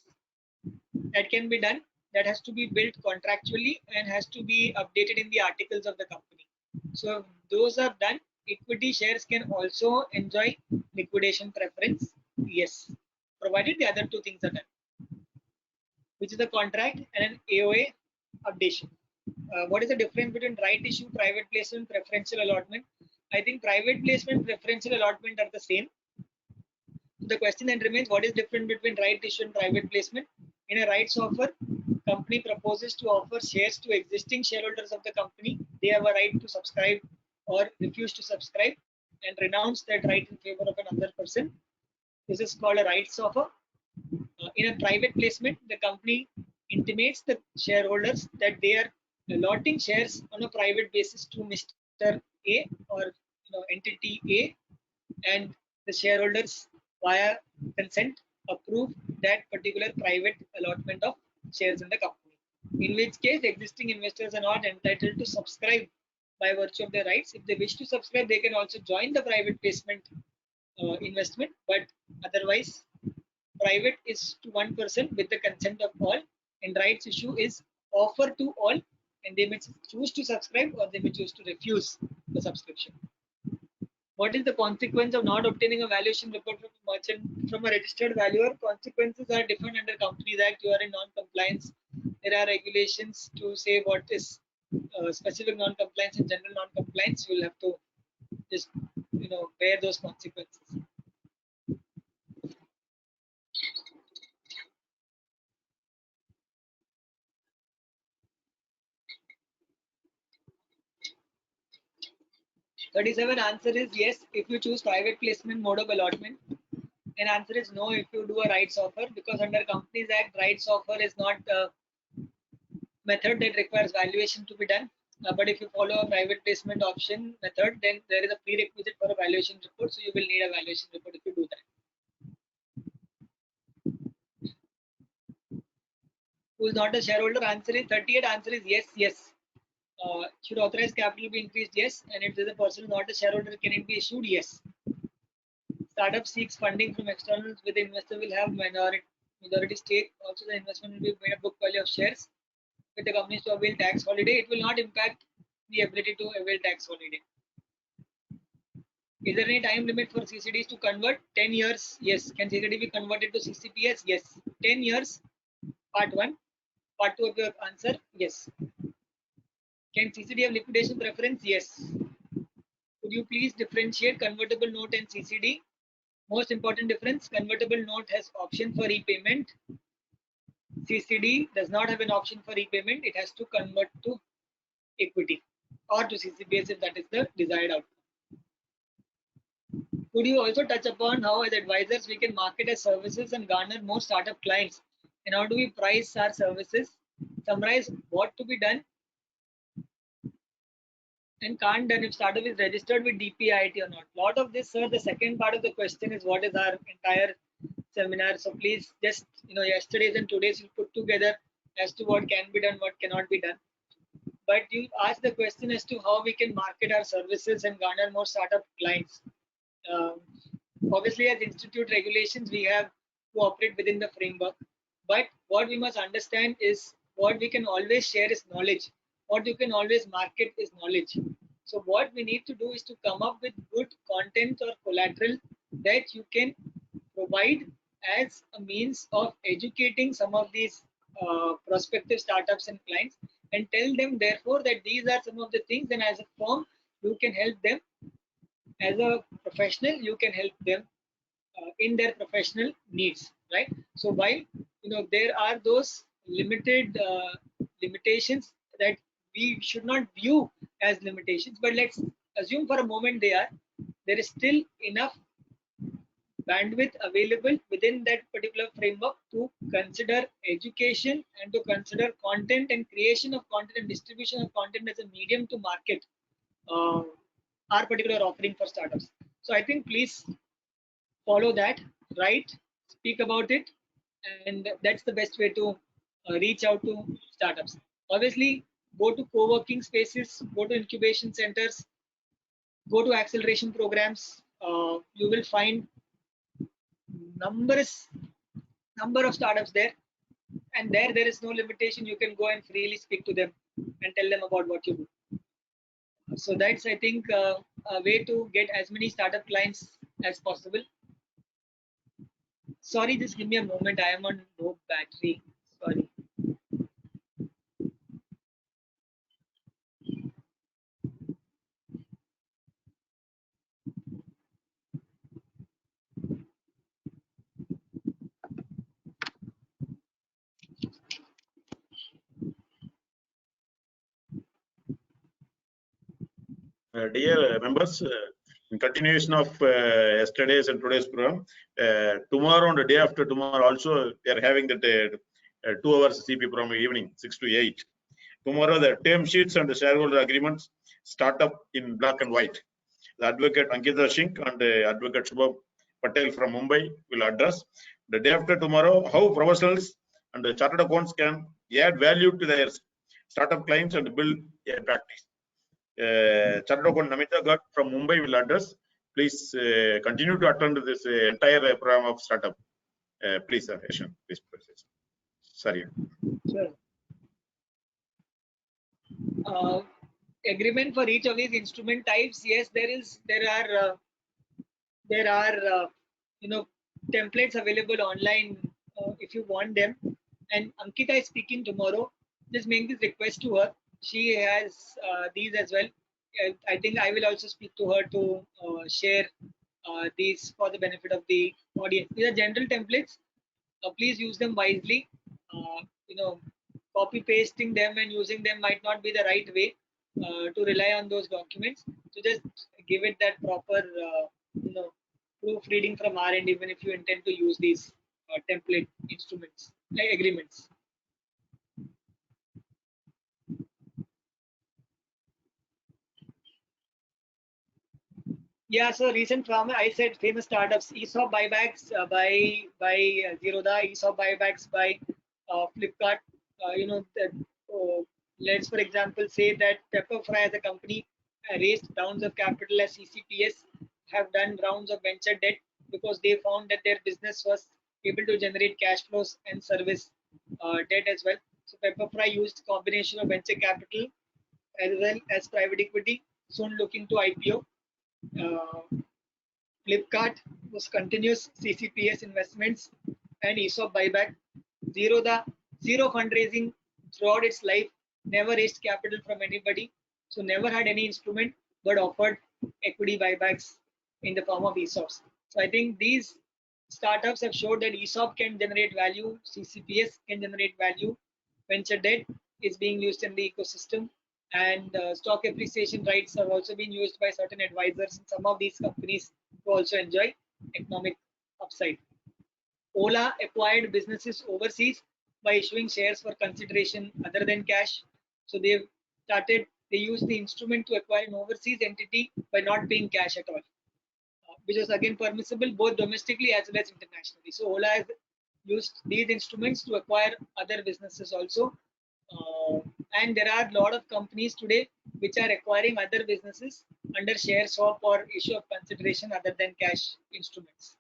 that can be done. That has to be built contractually and has to be updated in the articles of the company. So if those are done, equity shares can also enjoy liquidation preference. Yes, provided the other two things are done, which is a contract and an AOA updation. What is the difference between right issue, private placement, preferential allotment? I think private placement, preferential allotment are the same. The question then remains, what is different between right issue and private placement? In a rights offer, company proposes to offer shares to existing shareholders of the company. They have a right to subscribe or refuse to subscribe and renounce that right in favor of another person. This is called a rights offer. In a private placement, the company intimates the shareholders that they are allotting shares on a private basis to Mr. A or entity A, and the shareholders via consent approve that particular private allotment of shares in the company. In which case, existing investors are not entitled to subscribe by virtue of their rights. If they wish to subscribe, they can also join the private placement investment, but otherwise private is to one person with the consent of all, and rights issue is offer to all, and they may choose to subscribe or they may choose to refuse the subscription. What is the consequence of not obtaining a valuation report from a merchant from a registered valuer? Consequences are different under Companies Act. You are in non-compliance. There are regulations to say what is specific non-compliance and general non-compliance. You will have to just bear those consequences. (37) answer is yes if you choose private placement mode of allotment, and answer is no if you do a rights offer, because under Companies Act rights offer is not a method that requires valuation to be done. But if you follow a private placement option method, then there is a prerequisite for a valuation report, so you will need a valuation report if you do that. Who is not a shareholder? Answer is 38. Answer is yes, yes. Should authorized capital be increased? Yes. And if there is a person not a shareholder, can it be issued? Yes. Startup seeks funding from externals with the investor will have minority stake. Also, the investment will be made a book value of shares with the companies to avail tax holiday. It will not impact the ability to avail tax holiday. Is there any time limit for CCDs to convert? 10 years. Yes. Can CCD be converted to CCPS? Yes. 10 years. Part 1. Part 2 of your answer? Yes. Can CCD have liquidation preference? Yes. Could you please differentiate convertible note and CCD? Most important difference, convertible note has option for repayment. CCD does not have an option for repayment. It has to convert to equity or to CCPS if that is the desired outcome. Could you also touch upon how as advisors we can market our services and garner more startup clients? And how do we price our services? Summarize what to be done and can't done if startup is registered with DPIIT or not. Lot of this, sir, the second part of the question is what is our entire seminar. So please just, yesterday's and today's you put together as to what can be done, what cannot be done. But you asked the question as to how we can market our services and garner more startup clients. Obviously, as institute regulations, we have to operate within the framework. But what we must understand is what we can always share is knowledge. What you can always market is knowledge. So what we need to do is to come up with good content or collateral that you can provide as a means of educating some of these prospective startups and clients, and tell them therefore that these are some of the things, and as a firm you can help them. As a professional, you can help them in their professional needs, right? So while there are those limitations that we should not view as limitations, but let's assume for a moment they are. there is still enough bandwidth available within that particular framework to consider education and to consider content and creation of content and distribution of content as a medium to market our particular offering for startups. So I think please follow that, write, speak about it, and that's the best way to reach out to startups. Obviously, go to co-working spaces, go to incubation centers, go to acceleration programs. You will find number of startups there, and there is no limitation. You can go and freely speak to them and tell them about what you do. So that's, I think, a way to get as many startup clients as possible. Sorry, just give me a moment. I am on low battery. Sorry. Dear members, in continuation of yesterday's and today's program, tomorrow and the day after tomorrow also we are having that 2 hours CP program evening 6 to 8. Tomorrow the term sheets and the shareholder agreements start up in black and white. The advocate Ankita Singh and advocate Shubha Patel from Mumbai will address. The day after tomorrow, how professionals and the chartered accounts can add value to their startup clients and build a practice. Chartered account Namita Garg from Mumbai will address. Please continue to attend this entire program of startup. Please, Yashan, please proceed. Sorry. Sure. Agreement for each of these instrument types. Yes, there are templates available online if you want them. And Ankita is speaking tomorrow. Just make this request to her. She has these as well. I think I will also speak to her to share these for the benefit of the audience. These are general templates. Please use them wisely. Copy pasting them and using them might not be the right way to rely on those documents. So just give it that proper proofreading from our end, even if you intend to use these template instruments like agreements. Yeah, so recent I said famous startups, ESOP buybacks by Zerodha, ESOP buybacks by Flipkart. Let's for example say that Pepperfry as a company raised rounds of capital as CCPS, have done rounds of venture debt because they found that their business was able to generate cash flows and service debt as well. So Pepperfry used combination of venture capital as well as private equity, soon looking to IPO. Flipkart was continuous CCPS investments and ESOP buyback. Zero fundraising throughout its life, never raised capital from anybody, so never had any instrument but offered equity buybacks in the form of ESOPs. So I think these startups have showed that ESOP can generate value, CCPS can generate value, venture debt is being used in the ecosystem, and stock appreciation rights have also been used by certain advisors in some of these companies to also enjoy economic upside. Ola acquired businesses overseas by issuing shares for consideration other than cash. So they used the instrument to acquire an overseas entity by not paying cash at all, which was again permissible both domestically as well as internationally. So Ola has used these instruments to acquire other businesses also. And there are a lot of companies today which are acquiring other businesses under share swap or issue of consideration other than cash instruments.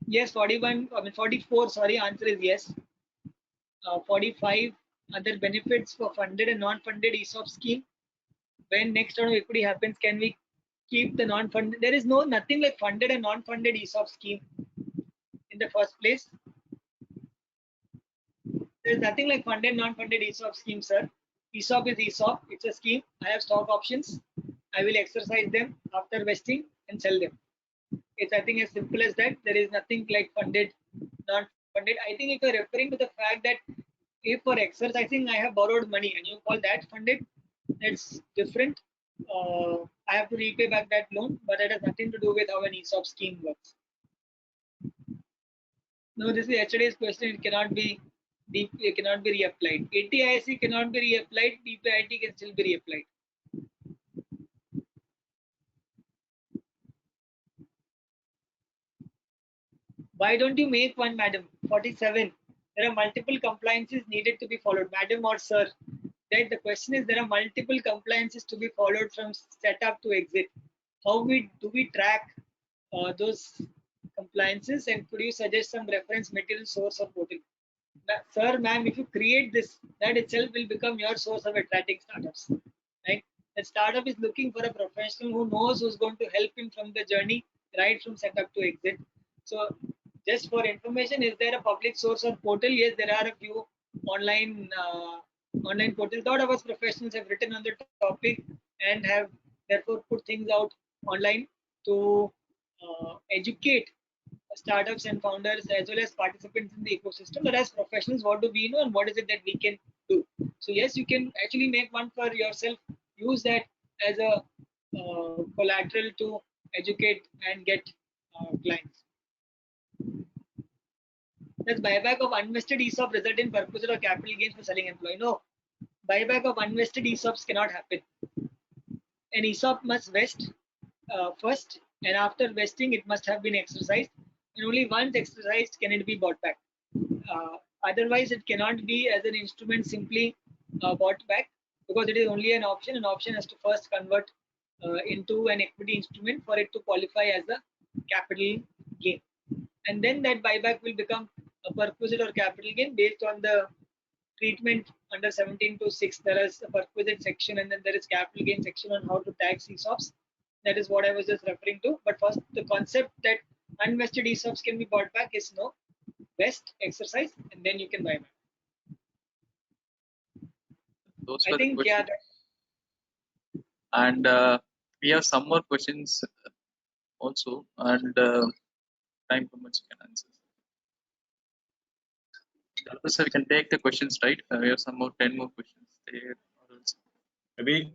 Yes, 44, sorry, answer is yes. 45, other benefits for funded and non-funded ESOP scheme. When next round of equity happens, can we keep the non-funded? There is nothing like funded and non-funded ESOP scheme in the first place. There's nothing like funded, non-funded ESOP scheme, sir. ESOP is ESOP. It's a scheme. I have stock options. I will exercise them after vesting and sell them. It's, I think, as simple as that. There is nothing like funded, non-funded. I think if you're referring to the fact that if for exercising I have borrowed money and you call that funded, It's different. I have to repay back that loan, but it has nothing to do with how an ESOP scheme works. No, this is yesterday's question. It cannot be it cannot be reapplied. ATIC cannot be reapplied. DPIT can still be reapplied. Why don't you make one, madam? 47. There are multiple compliances needed to be followed, madam or sir. Right? The question is there are multiple compliances to be followed from setup to exit. How do we track those compliances, and could you suggest some reference material, source, or portal? Sir, ma'am, if you create this, that itself will become your source of attracting startups. Right? The startup is looking for a professional who knows who's going to help him from the journey, right from setup to exit. So, just for information, is there a public source or portal? Yes, there are a few online online portals. A lot of us professionals have written on the topic and have therefore put things out online to educate startups and founders as well as participants in the ecosystem. But as professionals, what do we know and what is it that we can do? So yes, you can actually make one for yourself. Use that as a collateral to educate and get clients. Does buyback of unvested ESOP result in purpose or capital gains for selling employee? No, buyback of unvested ESOPs cannot happen. An ESOP must vest first, and after vesting, it must have been exercised. And only once exercised can it be bought back. Otherwise, it cannot be as an instrument simply bought back, because it is only an option. An option has to first convert into an equity instrument for it to qualify as a capital gain. And then that buyback will become a perquisite or capital gain based on the treatment under 17(2)(6). There is a perquisite section and then there is capital gain section on how to tax ESOPs. That is what I was just referring to. But first, the concept that unvested ESOPs can be bought back is no. Vest, exercise, and then you can buy back. Those I were the think, questions. yeah. And we have some more questions also, and time permits you can answer. So we can take the questions, right? We have some more 10 more questions there. Maybe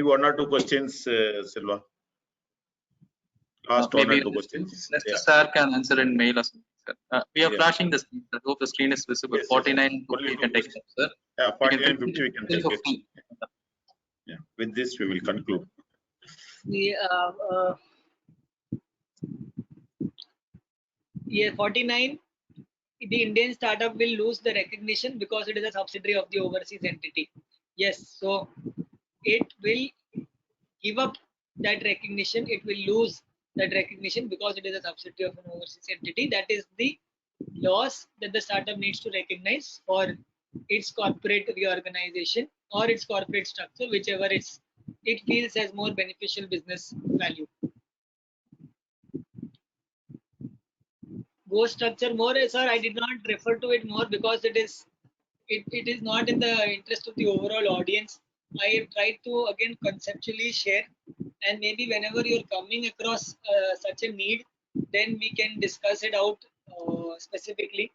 one or two questions, Silva. Last one or Maybe two questions. Mr. Sir can answer in mail as well. We are Yeah. flashing the screen. I hope the screen is visible. Yes, 49, Only we two can take it, questions. sir. Yeah, We can 49, 50 we can take it. free. Yeah. With this, we will conclude. Yeah, 49. The Indian startup will lose the recognition because it is a subsidiary of the overseas entity. Yes, so it will give up that recognition. It will lose that recognition because it is a subsidiary of an overseas entity. That is the loss that the startup needs to recognize for its corporate reorganization or its corporate structure, whichever it feels as more beneficial business value. Go structure more, sir. I did not refer to it more because it is not in the interest of the overall audience. I have tried to again conceptually share, and maybe whenever you're coming across such a need, then we can discuss it out specifically.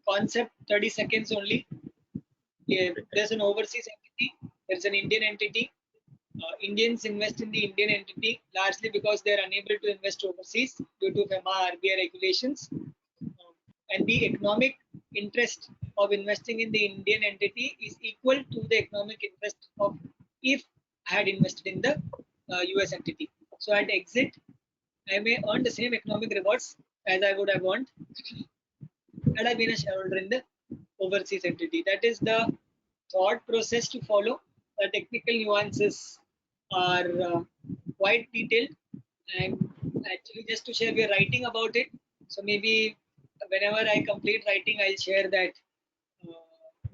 Concept 30 seconds only. Yeah, there's an overseas entity, there's an Indian entity. Indians invest in the Indian entity largely because they are unable to invest overseas due to FEMA RBI regulations. And the economic interest of investing in the Indian entity is equal to the economic interest of if I had invested in the US entity. So at exit, I may earn the same economic rewards as I would have earned had I been a shareholder in the overseas entity. That is the thought process to follow. The technical nuances are quite detailed, and actually just to share, we are writing about it. So maybe whenever I complete writing, I'll share that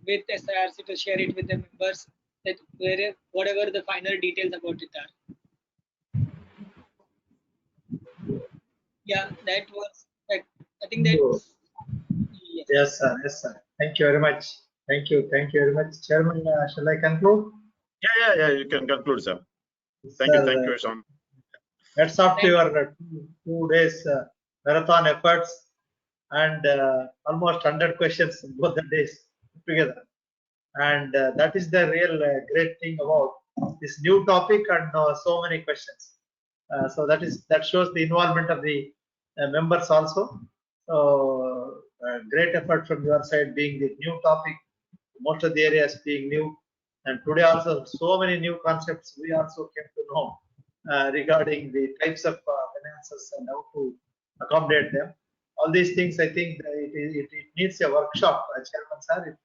with SIRC to share it with the members, that whatever the final details about it are. Yeah, that was that. I think that. Yes, sir. Yes, sir. Thank you very much. Thank you. Thank you very much. Chairman, shall I conclude? Yeah. You can conclude, sir. Thank you, Sean. Hats off to your 2 days marathon efforts and almost 100 questions both the days together. And that is the real great thing about this new topic and so many questions. So that shows the involvement of the members also. So great effort from your side being the new topic, most of the areas being new, and today also so many new concepts we also came to know regarding the types of finances and how to accommodate them. All these things, I think it needs a workshop, Chairman sir.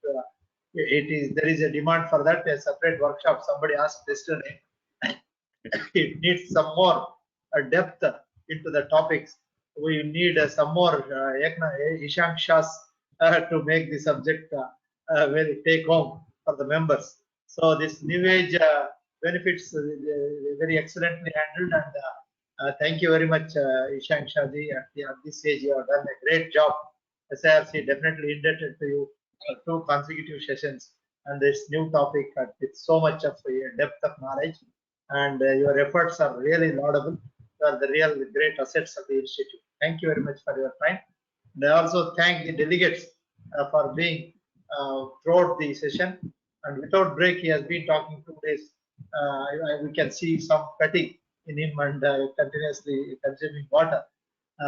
There is a demand for that, a separate workshop. Somebody asked yesterday. It needs some more depth into the topics. We need some more Ishanksha's to make the subject very take home for the members. So this new age benefits very excellently handled, and thank you very much, Ishanksha ji. At this stage, you have done a great job. SIRC definitely indebted to you for 2 consecutive sessions and this new topic with so much of depth of knowledge, and your efforts are really laudable. You are the real great assets of the institute. Thank you very much for your time. And I also thank the delegates for being throughout the session, and without break he has been talking 2 days. We can see some fatigue in him and continuously consuming water.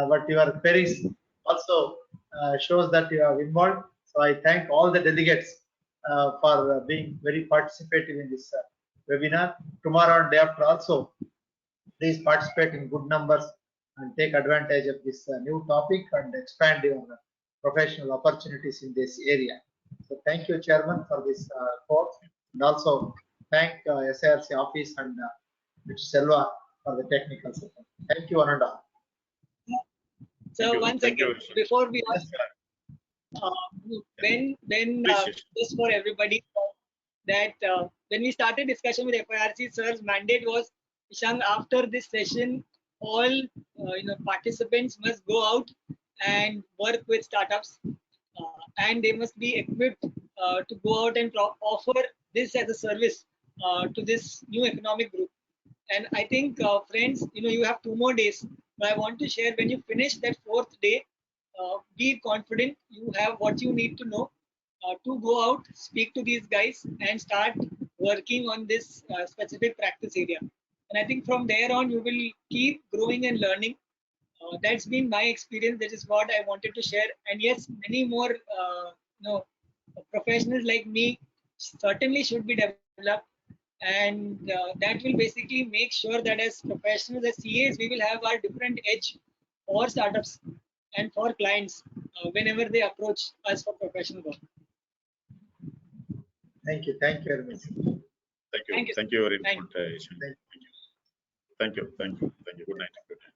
But your queries also shows that you are involved. So I thank all the delegates for being very participative in this webinar. Tomorrow and day after also, please participate in good numbers and take advantage of this new topic and expand your professional opportunities in this area. So thank you, Chairman, for this course, and also thank SIRC office and Mr. Selva for the technical support. Thank you, one and all. So one second before we just for everybody that when we started discussion with FIRC, sir's mandate was, Ishang, after this session, all participants must go out and work with startups, and they must be equipped to go out and offer this as a service to this new economic group. And I think, friends, you have 2 more days. But I want to share, when you finish that 4th day, be confident you have what you need to know to go out, speak to these guys, and start working on this specific practice area. And I think from there on, you will keep growing and learning. That's been my experience. That is what I wanted to share. And yes, many more professionals like me certainly should be developed. And that will basically make sure that as professionals, as CAs, we will have our different edge for startups and for clients whenever they approach us for professional work. Thank you. Thank you very much. Thank you. Thank you very much. Thank you. Thank you. Good night. Good night.